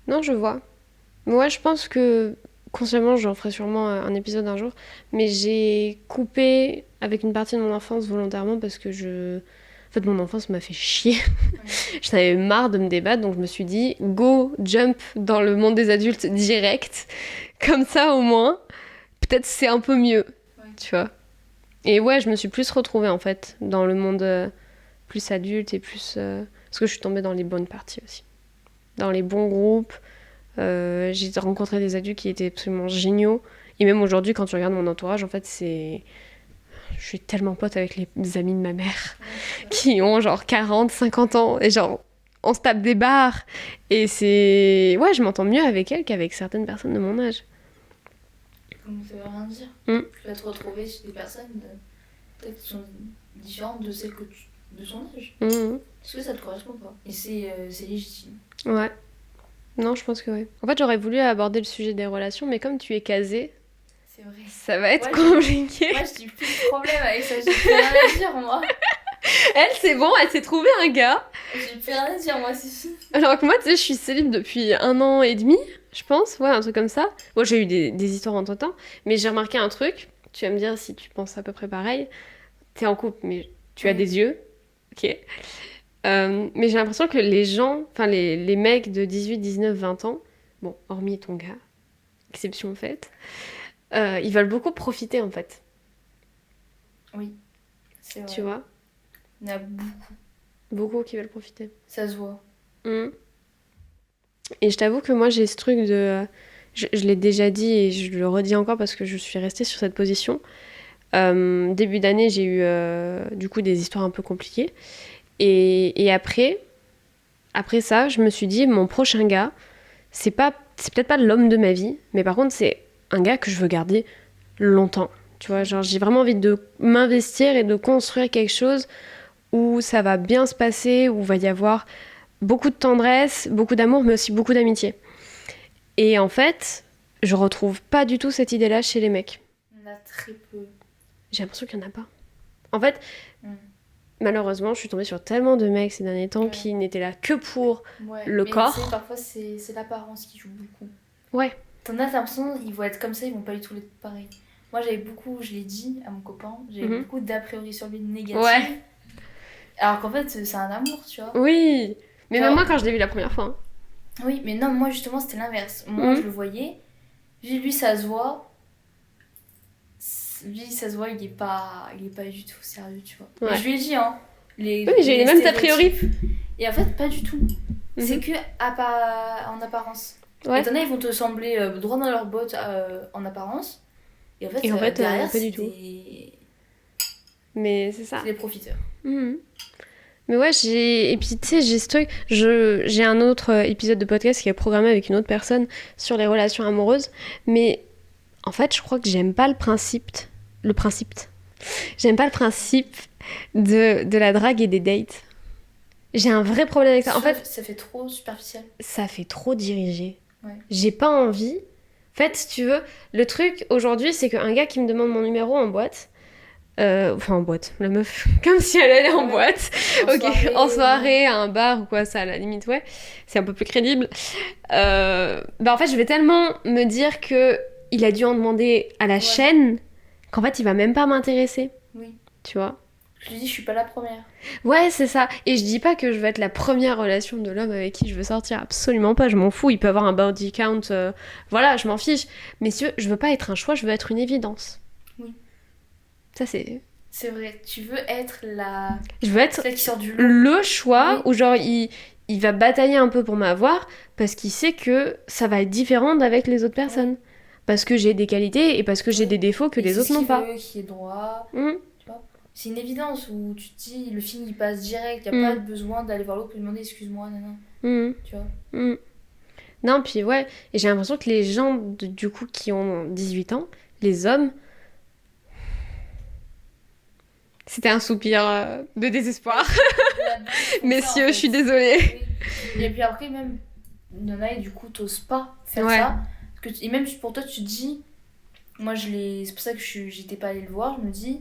S1: Non, je vois. Moi, je pense que consciemment, j'en ferai sûrement un épisode un jour, mais j'ai coupé avec une partie de mon enfance volontairement parce que En fait, mon enfance m'a fait chier.
S2: Ouais.
S1: J'en avais marre de me débattre, donc je me suis dit, go, jump dans le monde des adultes direct. Comme ça, au moins, peut-être c'est un peu mieux, tu vois. Et ouais, je me suis plus retrouvée, en fait, dans le monde plus adulte et plus... Parce que je suis tombée dans les bonnes parties aussi. Dans les bons groupes. J'ai rencontré des adultes qui étaient absolument géniaux. Et même aujourd'hui, quand tu regardes mon entourage, en fait, c'est... Je suis tellement pote avec les amis de ma mère qui ont genre 40, 50 ans. Et genre, on se tape des barres. Et c'est... Ouais, je m'entends mieux avec elles qu'avec certaines personnes de mon âge.
S2: Donc ça veut rien dire. Tu vas te retrouver chez des personnes peut-être qui sont différentes de celles de son âge. Parce que ça te correspond pas. Et c'est légitime.
S1: Ouais. Non, je pense que oui. En fait, j'aurais voulu aborder le sujet des relations, mais comme tu es casée,
S2: c'est vrai.
S1: Ça va être compliqué.
S2: Moi, j'ai plus de problème avec ça. J'ai plus rien à dire, moi.
S1: Elle, c'est bon, elle s'est trouvé un gars.
S2: J'ai plus rien à dire, moi, c'est fini.
S1: Alors que moi, tu sais, je suis célib depuis 1 an et demi, je pense. Ouais, un truc comme ça. Bon, j'ai eu des histoires entre-temps, mais j'ai remarqué un truc. Tu vas me dire si tu penses à peu près pareil. T'es en couple, mais tu as des yeux. Ok. Mais j'ai l'impression que les gens, enfin les mecs de 18, 19, 20 ans, bon, hormis ton gars, exception faite, ils veulent beaucoup profiter en fait.
S2: Oui, c'est vrai.
S1: Tu vois ?
S2: Il y en a beaucoup.
S1: Beaucoup qui veulent profiter.
S2: Ça se voit.
S1: Et je t'avoue que moi j'ai ce truc de... Je l'ai déjà dit et je le redis encore parce que je suis restée sur cette position. Début d'année, j'ai eu du coup des histoires un peu compliquées. Et après ça, je me suis dit, mon prochain gars, c'est peut-être pas l'homme de ma vie, mais par contre, c'est un gars que je veux garder longtemps. Tu vois, genre, j'ai vraiment envie de m'investir et de construire quelque chose où ça va bien se passer, où il va y avoir beaucoup de tendresse, beaucoup d'amour, mais aussi beaucoup d'amitié. Et en fait, je retrouve pas du tout cette idée-là chez les mecs.
S2: Il y en a très peu.
S1: J'ai l'impression qu'il y en a pas. En fait... Malheureusement, je suis tombée sur tellement de mecs ces derniers temps qui n'étaient là que pour le corps.
S2: Tu sais, parfois, c'est l'apparence qui joue beaucoup.
S1: Ouais.
S2: T'en as l'impression, ils vont être comme ça, ils vont pas du tout être pareils. Moi, j'avais beaucoup, je l'ai dit à mon copain, j'avais beaucoup d'a priori sur lui négatif.
S1: Ouais.
S2: Alors qu'en fait, c'est un amour, tu vois.
S1: Oui. Mais même moi, quand je l'ai vu la première fois.
S2: Oui, mais non, moi, justement, c'était l'inverse. Moi, je le voyais. Lui, ça se voit. Lui, ça se voit, il est pas du tout sérieux, tu vois. Ouais. Je lui ai dit, hein.
S1: Oui, mais j'ai eu les mêmes a priori.
S2: Et en fait, pas du tout. C'est que en apparence. Ouais. Et t'en as, ils vont te sembler droit dans leurs bottes en apparence. Et en fait derrière,
S1: pas du tout. Mais c'est ça.
S2: C'est des profiteurs.
S1: Mais ouais, et puis tu sais, j'ai ce truc, j'ai un autre épisode de podcast qui est programmé avec une autre personne sur les relations amoureuses, mais en fait, je crois que j'aime pas le principe de la drague et des dates. J'ai un vrai problème avec ça. En fait,
S2: ça fait trop superficiel.
S1: Ça fait trop dirigé.
S2: Ouais.
S1: J'ai pas envie. En fait, si tu veux, le truc aujourd'hui, c'est qu'un gars qui me demande mon numéro en boîte, enfin en boîte, la meuf, comme si elle allait en boîte, en soirée, à un bar ou quoi, ça à la limite, ouais, c'est un peu plus crédible. En fait, je vais tellement me dire que il a dû en demander à la chaîne qu'en fait, il va même pas m'intéresser.
S2: Oui.
S1: Tu vois ?
S2: Je lui dis, je suis pas la première.
S1: Ouais, c'est ça. Et je dis pas que je vais être la première relation de l'homme avec qui je veux sortir. Absolument pas, je m'en fous. Il peut avoir un body count. Voilà, je m'en fiche. Mais si je veux pas être un choix, je veux être une évidence.
S2: Oui.
S1: Ça, c'est...
S2: C'est vrai. Tu veux être la...
S1: Je veux être
S2: celle qui sort du lot.
S1: Le choix où genre il va batailler un peu pour m'avoir parce qu'il sait que ça va être différent d'avec les autres personnes. Ouais. Parce que j'ai des qualités et parce que j'ai des défauts que les autres n'ont pas.
S2: C'est qui est droit. C'est une évidence où tu te dis, le film il passe direct, il n'y a pas besoin d'aller voir l'autre pour lui demander excuse-moi, nanana. Tu vois.
S1: Non, puis ouais, et j'ai l'impression que les gens du coup qui ont 18 ans, les hommes, C'était un soupir de désespoir.
S2: Messieurs,
S1: Messieurs, je suis désolée.
S2: Et puis après, même, il y en a et du coup, t'oses pas faire ça. Parce que, et même pour toi, tu te dis, moi, c'est pour ça que j'étais pas allée le voir, je me dis,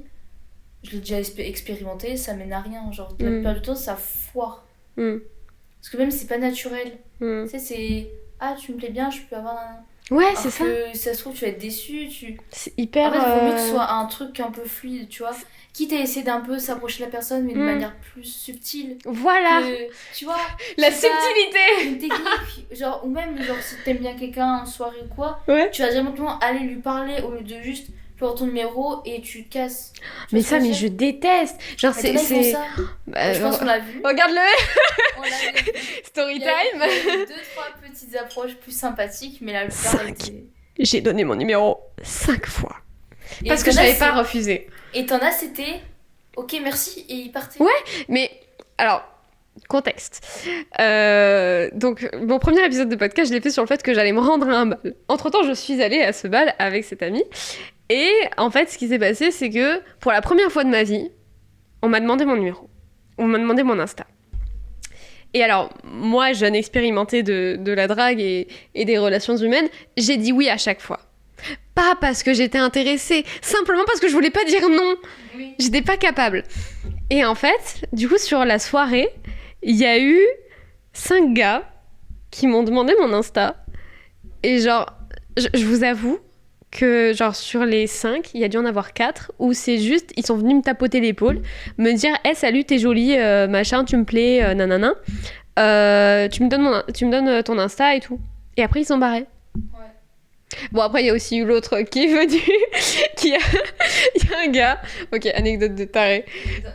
S2: je l'ai déjà expérimenté, ça mène à rien. Genre, la plupart du temps, ça foire. Parce que même, c'est pas naturel. Tu sais, c'est, ah, tu me plais bien, je peux avoir un.
S1: Ouais, c'est ça.
S2: Que ça se trouve, tu vas être déçu.
S1: C'est hyper.
S2: En fait, il vaut mieux que ce soit un truc un peu fluide, tu vois. Quitte à essayer d'un peu s'approcher de la personne, mais de manière plus subtile.
S1: Voilà.
S2: Tu vois.
S1: La subtilité.
S2: Une technique, genre, ou même, genre, si t'aimes bien quelqu'un en soirée ou quoi, tu vas directement aller lui parler au lieu de juste faire ton numéro et tu te casses.
S1: Mais ça, mais je déteste. Genre, c'est.
S2: Ça. Je pense qu'on l'a vu.
S1: Regarde-le.
S2: On l'a vu.
S1: Story
S2: il y
S1: time.
S2: Il y a eu 2-3 petites approches plus sympathiques, mais la plupart étaient...
S1: J'ai donné mon numéro 5 fois. Parce que je n'avais pas refusé.
S2: Et t'en as, c'était ok, merci, et il partait.
S1: Ouais, mais alors, contexte. Donc, mon premier épisode de podcast, je l'ai fait sur le fait que j'allais me rendre à un bal. Entre-temps, je suis allée à ce bal avec cet ami. Et en fait, ce qui s'est passé, c'est que pour la première fois de ma vie, on m'a demandé mon numéro. On m'a demandé mon Insta. Et alors, moi, jeune expérimentée de la drague et des relations humaines, j'ai dit oui à chaque fois. Pas parce que j'étais intéressée, simplement parce que je voulais pas dire non.
S2: Oui.
S1: J'étais pas capable. Et en fait, du coup, sur la soirée, il y a eu 5 gars qui m'ont demandé mon Insta. Et genre, je vous avoue que genre sur les 5, il y a dû en avoir 4 où c'est juste, ils sont venus me tapoter l'épaule, me dire « Hey, salut, t'es jolie, machin, tu me plais, nanana. Tu me donnes ton Insta et tout. » Et après, ils sont barrés. Bon, après, il y a aussi eu l'autre qui est venu, il y a un gars, ok, anecdote de taré.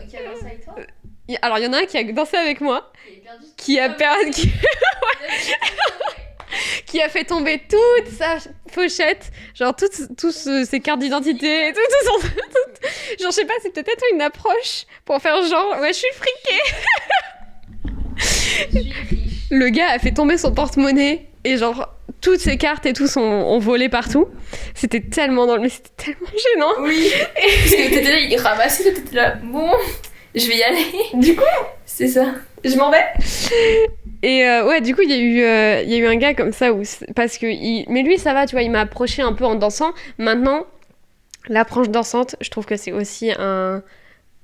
S2: Qui a dansé avec toi ?
S1: Alors, il y en a un qui a dansé avec moi, qui a perdu... qui a fait tomber toute sa pochette, genre toutes ses cartes d'identité, genre je sais pas, c'est peut-être une approche pour faire genre, ouais, je suis friquée. Le gars a fait tomber son porte-monnaie et genre toutes ses cartes et tout ont volé partout. C'était tellement mais c'était tellement gênant.
S2: Oui. Parce que t'étais là, il ramassait, t'étais là, bon, je vais y aller.
S1: Du coup,
S2: c'est ça.
S1: Je m'en vais. Et ouais, du coup, il y a eu un gars comme ça parce que mais lui, ça va, tu vois, il m'a approché un peu en dansant. Maintenant, l'approche dansante, je trouve que c'est aussi un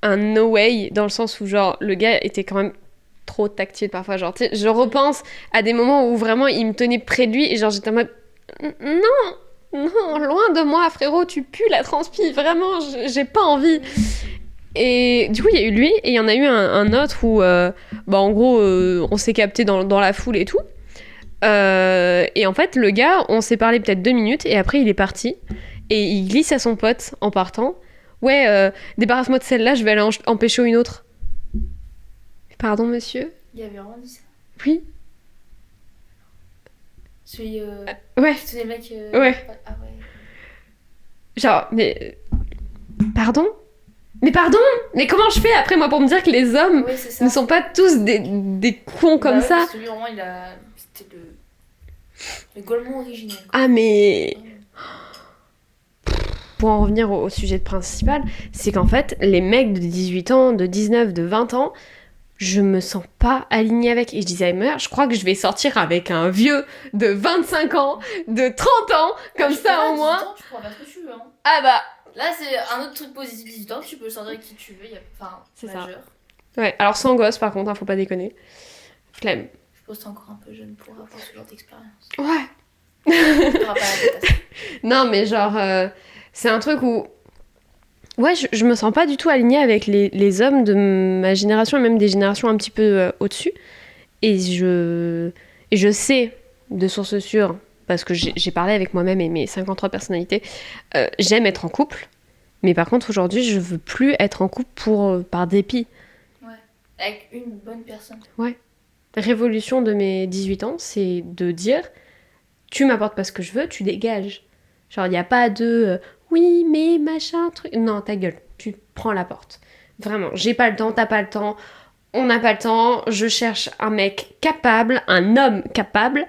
S1: no way dans le sens où genre le gars était quand même trop tactile parfois, genre tu sais, je repense à des moments où vraiment il me tenait près de lui et genre j'étais en mode non, loin de moi frérot, tu pues la transpi, vraiment j'ai pas envie. Et du coup il y a eu lui et il y en a eu un autre où en gros on s'est capté dans la foule et tout et en fait le gars on s'est parlé peut-être 2 minutes et après il est parti et il glisse à son pote en partant, ouais débarrasse-moi de celle-là, je vais aller en pécho une autre. Pardon, monsieur ?
S2: Il avait vraiment dit ça ?
S1: Oui.
S2: Celui...
S1: ouais.
S2: Tous les mecs...
S1: ouais.
S2: Ah ouais.
S1: Genre, mais... Pardon ? Mais pardon ? Mais comment je fais après, moi, pour me dire que les hommes ne sont pas tous des cons comme ça ?
S2: Parce que lui, vraiment, c'était le Golemont originel. Quoi.
S1: Ah, mais... Pour en revenir au sujet principal, c'est qu'en fait, les mecs de 18 ans, de 19, de 20 ans... je me sens pas alignée avec. Et je disais à Emma, je crois que je vais sortir avec un vieux de 25 ans, de 30 ans, comme ça au moins.
S2: 18 ans, tu pourras faire ce que tu veux. Hein.
S1: Ah bah.
S2: Là, c'est un autre truc positif, 18 ans, tu peux sortir avec qui tu veux, enfin,
S1: c'est
S2: majeur.
S1: Ça. Ouais, alors sans gosse par contre, hein, faut pas déconner. Flemme.
S2: Je pense que t'es encore un peu jeune pour avoir ce genre d'expérience.
S1: Ouais.
S2: T'auras pas la tête à ça.
S1: Non, mais genre, c'est un truc où. Ouais, je me sens pas du tout alignée avec les hommes de ma génération et même des générations un petit peu au-dessus. Et je sais, de source sûre, parce que j'ai parlé avec moi-même et mes 53 personnalités, j'aime être en couple, mais par contre aujourd'hui je veux plus être en couple par dépit.
S2: Ouais, avec une bonne personne.
S1: Ouais. Révolution de mes 18 ans, c'est de dire, tu m'apportes pas ce que je veux, tu dégages. Genre il n'y a pas de... oui, mais machin, truc... Non, ta gueule, tu prends la porte. Vraiment, j'ai pas le temps, t'as pas le temps, on n'a pas le temps, je cherche un mec capable, un homme capable.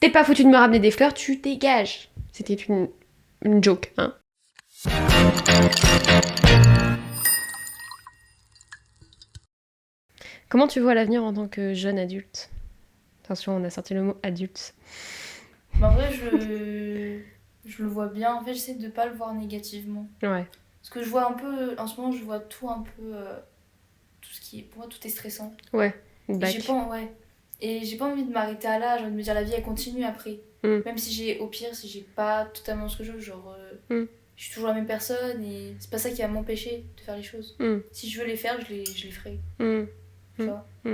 S1: T'es pas foutu de me ramener des fleurs, tu dégages. C'était une, joke, hein. Comment tu vois l'avenir en tant que jeune adulte? Attention, on a sorti le mot adulte.
S2: Mais en vrai, je le vois bien. En fait, j'essaie de pas le voir négativement.
S1: Ouais.
S2: Parce que je vois un peu, en ce moment, je vois tout un peu, tout ce qui est, pour moi, tout est stressant.
S1: Ouais.
S2: Et j'ai
S1: Bac.
S2: pas, ouais. Et j'ai pas envie de m'arrêter à là, j'ai envie de me dire la vie elle continue après.
S1: Mm.
S2: Même si j'ai, au pire, si j'ai pas totalement ce que je veux, genre,
S1: Mm.
S2: je suis toujours la même personne et c'est pas ça qui va m'empêcher de faire les choses.
S1: Mm.
S2: Si je veux les faire, je les ferai.
S1: Mm.
S2: Tu vois.
S1: Mm.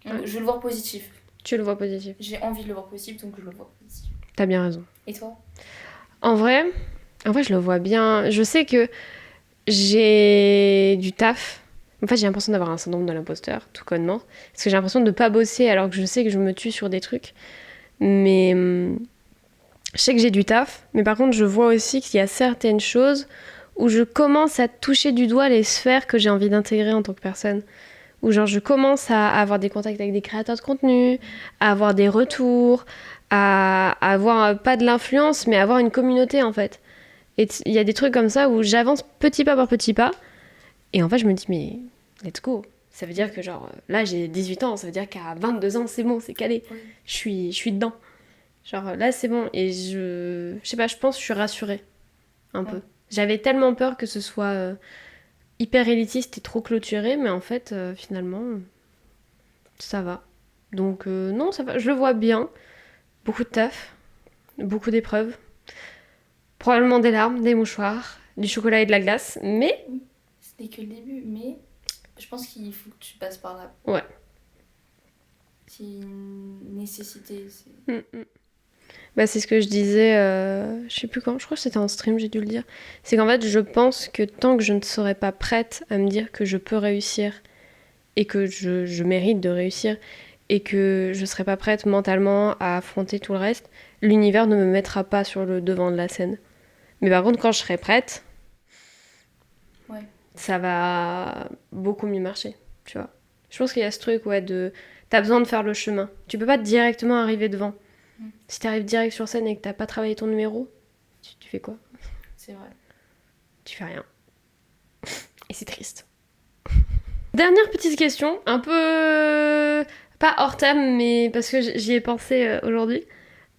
S2: Donc,
S1: Ouais.
S2: je veux le voir positif.
S1: Tu le vois positif.
S2: J'ai envie de le voir positif, donc je le vois positif.
S1: T'as bien raison.
S2: Et toi?
S1: En vrai, je le vois bien. Je sais que j'ai du taf. En fait, j'ai l'impression d'avoir un syndrome de l'imposteur, tout connement. Parce que j'ai l'impression de pas bosser alors que je sais que je me tue sur des trucs. Mais je sais que j'ai du taf. Mais par contre, je vois aussi qu'il y a certaines choses où je commence à toucher du doigt les sphères que j'ai envie d'intégrer en tant que personne. Où genre je commence à avoir des contacts avec des créateurs de contenu, à avoir des retours, à avoir pas de l'influence, mais à avoir une communauté en fait. Et il y a des trucs comme ça où j'avance petit pas par petit pas. Et en fait, je me dis, mais let's go. Ça veut dire que genre, là j'ai 18 ans, ça veut dire qu'à 22 ans, c'est bon, c'est calé.
S2: Oui.
S1: Je suis dedans. Genre là, c'est bon. Et je sais pas, je pense que je suis rassurée. Un peu.
S2: Ouais.
S1: J'avais tellement peur que ce soit hyper élitiste et trop clôturé, mais en fait, finalement, ça va. Donc non, ça va. Je le vois bien. Beaucoup de taf, beaucoup d'épreuves. Probablement des larmes, des mouchoirs, du chocolat et de la glace, mais
S2: Ce n'est que le début, mais je pense qu'il faut que tu passes par là.
S1: ouais.
S2: C'est une nécessité. C'est...
S1: Bah, c'est ce que je disais, je sais plus quand, je crois que c'était en stream, j'ai dû le dire. C'est qu'en fait, je pense que tant que je ne serai pas prête à me dire que je peux réussir et que je mérite de réussir et que je serai pas prête mentalement à affronter tout le reste, l'univers ne me mettra pas sur le devant de la scène. Mais par contre, quand je serai prête,
S2: Ouais.
S1: ça va beaucoup mieux marcher, tu vois. Je pense qu'il y a ce truc, ouais, de... T'as besoin de faire le chemin. Tu peux pas directement arriver devant. Si t'arrives direct sur scène et que t'as pas travaillé ton numéro, tu fais quoi?
S2: C'est vrai.
S1: Tu fais rien. Et c'est triste. Dernière petite question, un peu... pas hors thème, mais parce que j'y ai pensé aujourd'hui.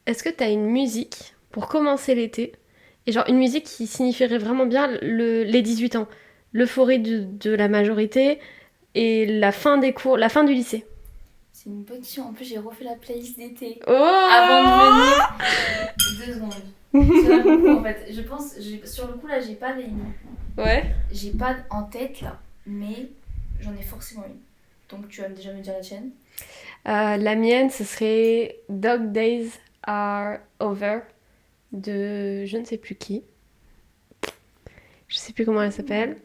S1: Est-ce que t'as une musique pour commencer l'été? Et genre une musique qui signifierait vraiment bien les 18 ans. L'euphorie de la majorité et la fin des cours, la fin du lycée.
S2: C'est une bonne question. En plus, j'ai refait la playlist d'été
S1: Oh
S2: avant de venir. 2 secondes. C'est vrai, beaucoup, en fait. Je pense, sur le coup, là, j'ai pas
S1: Ouais.
S2: j'ai pas en tête, là. Mais j'en ai forcément une. Donc, tu vas déjà me dire la tienne.
S1: La mienne, ce serait Dog Days Are Over de je ne sais plus qui. Je sais plus comment elle s'appelle.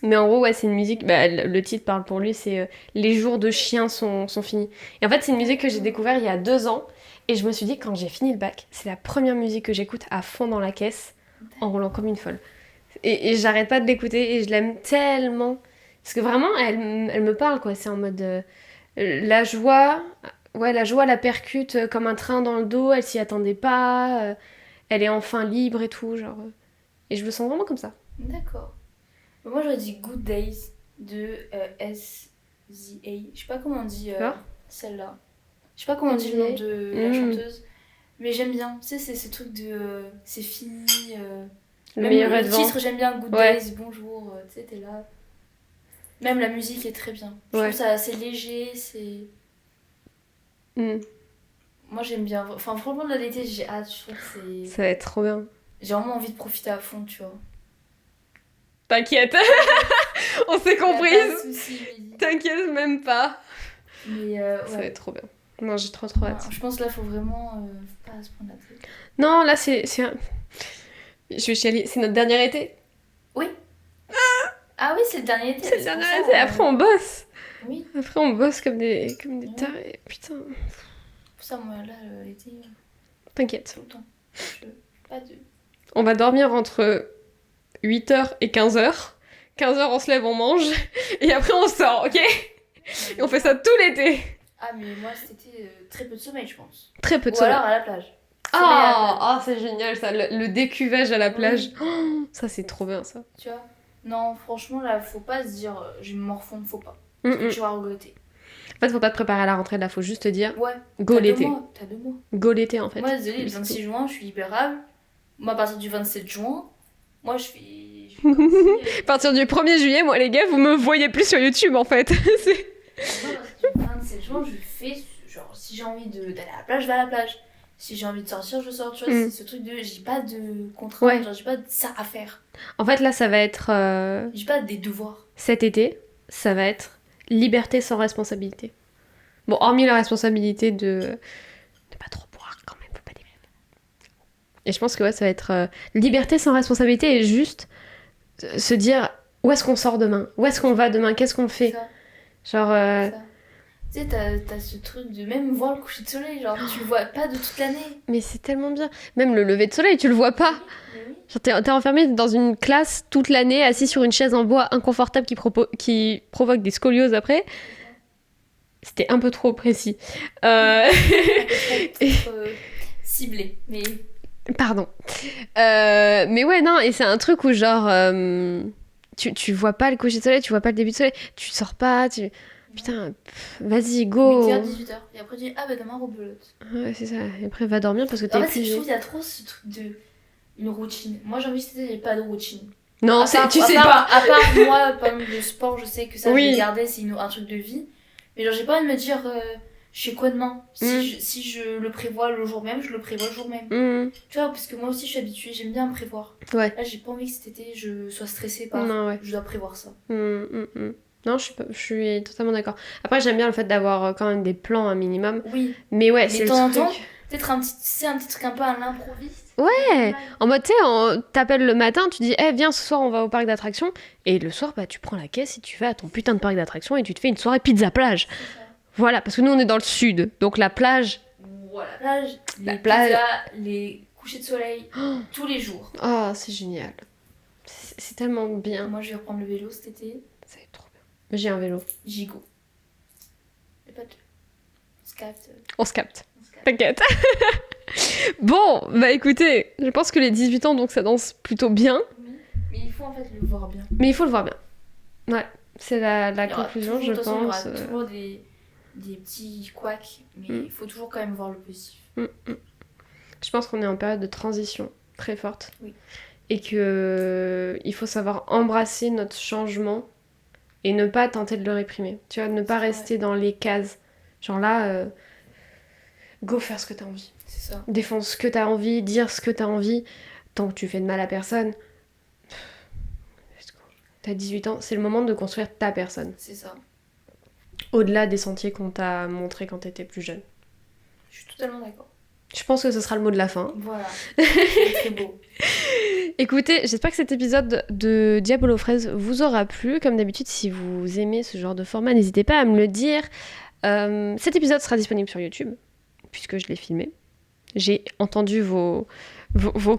S1: Mais en gros, ouais, c'est une musique. Bah, le titre parle pour lui, c'est Les jours de chien sont finis. Et en fait, c'est une musique que j'ai découverte il y a 2 ans. Et je me suis dit, quand j'ai fini le bac, c'est la première musique que j'écoute à fond dans la caisse, en roulant comme une folle. Et j'arrête pas de l'écouter et je l'aime tellement. Parce que vraiment, elle me parle, quoi. C'est en mode. La joie. Ouais, la joie la percute comme un train dans le dos, elle s'y attendait pas. Elle est enfin libre et tout, genre. Et je me sens vraiment comme ça.
S2: D'accord. Moi, j'aurais dit Good Days de SZA. Je sais pas comment on dit
S1: D'accord.
S2: celle-là. Je sais pas comment on dit le nom de la
S1: Mm.
S2: chanteuse. Mais j'aime bien. Tu sais, c'est ce truc de c'est fini.
S1: Le
S2: Même
S1: meilleur
S2: le
S1: est devant.
S2: titre, j'aime bien Good
S1: Ouais.
S2: Days, bonjour. Tu sais, t'es là. Même la musique est très bien. Je
S1: Ouais.
S2: trouve ça assez léger. C'est...
S1: Mm.
S2: Moi, j'aime bien. Enfin, franchement, là, l'été, j'ai hâte. Je trouve que c'est...
S1: Ça va être trop bien.
S2: J'ai vraiment envie de profiter à fond, tu vois.
S1: T'inquiète. On s'est
S2: Y a pas de
S1: comprise.
S2: souci, Mehdi.
S1: T'inquiète même pas.
S2: Mais
S1: Ça va
S2: ouais.
S1: être trop bien. Non, j'ai trop hâte.
S2: Je pense que là, faut vraiment faut pas se prendre la tête.
S1: Non, là, c'est je vais chialer. C'est notre dernier été.
S2: Oui. Ah oui, c'est le dernier été.
S1: C'est le
S2: c'est pour
S1: dernier
S2: ça,
S1: été. Après, on bosse.
S2: Oui,
S1: Après, on bosse comme des
S2: Ouais.
S1: tarés. Putain.
S2: pour ça, moi, là, l'été,
S1: T'inquiète.
S2: tout le temps. Je... Pas de...
S1: On va dormir entre 8h et 15h. 15h, on se lève, on mange. Et après, on sort, ok? Et on fait ça tout l'été.
S2: Ah, mais moi, c'était très peu de sommeil, je pense.
S1: Très peu de
S2: Ou
S1: sommeil.
S2: alors à la plage. Sommeil à la plage.
S1: Ah, c'est génial ça, le décuvage à la plage. Oh, ça, c'est trop bien ça.
S2: Tu vois. Non, franchement, là, faut pas se dire je vais me morfondre, faut pas. Parce que tu vas regretter.
S1: En fait, faut pas te préparer à la rentrée, là, faut juste te dire
S2: Ouais.
S1: go l'été.
S2: T'as 2 mois.
S1: Go l'été, en fait.
S2: Moi, désolé, le 26 juin, je suis libérable. Moi, à partir du 27 juin, moi, je fais comme si...
S1: À partir du 1er juillet, moi, les gars, vous me voyez plus sur YouTube, en fait.
S2: Moi, à partir du 27 juin, je fais... Genre, si j'ai envie d'aller à la plage, je vais à la plage. Si j'ai envie de sortir, je sors. Tu vois, c'est ce truc de... J'ai pas de contraintes, genre, j'ai pas de ça à faire.
S1: En fait, là, ça va être...
S2: J'ai pas des devoirs.
S1: Cet été, ça va être liberté sans responsabilité. Bon, hormis la responsabilité de pas trop boire, quand même, faut pas déconner. Et je pense que ouais, ça va être liberté sans responsabilité et juste se dire où est-ce qu'on sort demain, où est-ce qu'on va demain, qu'est-ce qu'on fait. Genre...
S2: Ça. Tu sais, t'as ce truc de même voir le coucher de soleil, genre tu le vois pas de toute l'année.
S1: Mais c'est tellement bien. Même le lever de soleil, tu le vois pas.
S2: Oui.
S1: Genre t'es enfermé dans une classe toute l'année, assis sur une chaise en bois inconfortable qui provoque des scolioses après. C'était un peu trop précis.
S2: Ciblé, mais...
S1: Pardon. Mais ouais, non, et c'est un truc où genre... tu vois pas le coucher de soleil, tu vois pas le début de soleil, tu sors pas, Putain, vas-y, go.
S2: 8h, 18h. Et après, tu dis, ah bah demain, rebelote.
S1: Ouais, c'est ça. Et après, va dormir parce que t'es
S2: En fait,
S1: épuisé.
S2: je trouve qu'il y a trop ce truc de... Une routine. Moi, j'ai envie de dire, il n'y a pas de routine.
S1: Non, tu sais
S2: pas.
S1: pas.
S2: À part moi, par exemple, le sport, je sais que ça,
S1: Oui.
S2: je vais garder, c'est un truc de vie. Mais genre, j'ai pas envie de me dire, je fais quoi demain si je le prévois le jour même, je le prévois le jour même. Tu vois, parce que moi aussi, je suis habituée, j'aime bien me prévoir.
S1: Ouais.
S2: Là, j'ai pas envie que cet été, je sois stressée par...
S1: Non, ouais.
S2: Je dois prévoir ça.
S1: Non, je suis totalement d'accord. Après, j'aime bien le fait d'avoir quand même des plans un minimum.
S2: Oui.
S1: Mais ouais,
S2: Mais
S1: c'est
S2: de
S1: le
S2: temps en
S1: truc.
S2: temps, peut-être un petit truc un peu à l'improviste.
S1: Ouais. En mode, tu sais, t'appelles le matin, tu dis, viens, ce soir, on va au parc d'attractions. Et le soir, bah, tu prends la caisse et tu vas à ton putain de parc d'attractions et tu te fais une soirée pizza plage. Voilà, parce que nous, on est dans le sud. Donc, la plage...
S2: Voilà,
S1: La plage.
S2: Pizzas, les couchers de soleil, tous les jours.
S1: Oh, c'est génial. C'est tellement bien.
S2: Moi, je vais reprendre le vélo cet été.
S1: Ça va être trop bien. J'ai un vélo.
S2: Gigot. Y a pas de...
S1: On se capte. T'inquiète. Bon, bah écoutez, je pense que les 18 ans, donc ça danse plutôt bien.
S2: Oui, mais il faut en fait le voir bien.
S1: Mais il faut le voir bien. Ouais, c'est la conclusion,
S2: toujours,
S1: je
S2: de toute façon,
S1: pense.
S2: Il y aura toujours des petits couacs, mais il faut toujours quand même voir le positif.
S1: Je pense qu'on est en période de transition très forte.
S2: Oui.
S1: Et que il faut savoir embrasser notre changement et ne pas tenter de le réprimer. Tu vois, ne pas rester dans les cases. Genre là, go faire ce que t'as envie.
S2: C'est ça.
S1: Défendre ce que t'as envie, dire ce que t'as envie. Tant que tu fais de mal à personne, let's go. T'as 18 ans, c'est le moment de construire ta personne.
S2: C'est ça.
S1: Au-delà des sentiers qu'on t'a montrés quand t'étais plus jeune.
S2: Je suis totalement d'accord.
S1: Je pense que ce sera le mot de la fin.
S2: Voilà. C'est très beau.
S1: Écoutez, j'espère que cet épisode de Diable aux fraises vous aura plu. Comme d'habitude, si vous aimez ce genre de format, n'hésitez pas à me le dire. Cet épisode sera disponible sur YouTube, puisque je l'ai filmé. J'ai entendu vos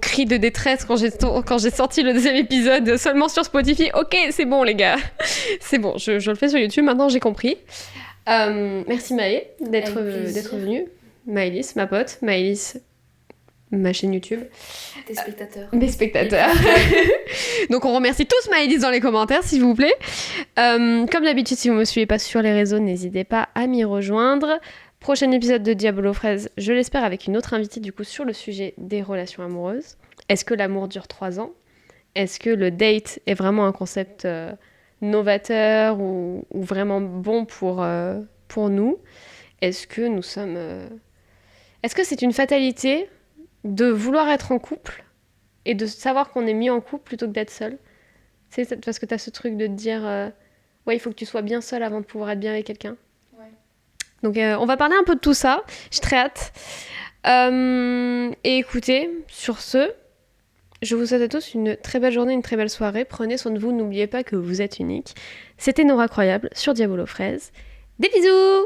S1: cris de détresse quand j'ai sorti le deuxième épisode seulement sur Spotify. Ok, c'est bon les gars. C'est bon, je le fais sur YouTube, maintenant j'ai compris. Merci Maë d'être venue. Maëlys, ma pote. Maëlys, ma chaîne YouTube.
S2: Tes spectateurs.
S1: Mes spectateurs. Donc on remercie tous Maëlys dans les commentaires, s'il vous plaît. Comme d'habitude, si vous ne me suivez pas sur les réseaux, n'hésitez pas à m'y rejoindre. Prochain épisode de Diable aux fraises, je l'espère, avec une autre invitée du coup sur le sujet des relations amoureuses. Est-ce que l'amour dure 3 ans ? Est-ce que le date est vraiment un concept novateur ou vraiment bon pour nous ? Est-ce que nous sommes... Est-ce que c'est une fatalité de vouloir être en couple et de savoir qu'on est mis en couple plutôt que d'être seul ? C'est parce que t'as ce truc de te dire ouais, il faut que tu sois bien seul avant de pouvoir être bien avec quelqu'un.
S2: Ouais.
S1: Donc on va parler un peu de tout ça. J'ai très hâte. Et écoutez, sur ce, je vous souhaite à tous une très belle journée, une très belle soirée. Prenez soin de vous, n'oubliez pas que vous êtes unique. C'était Nora Croyable sur Diable aux fraises. Des bisous!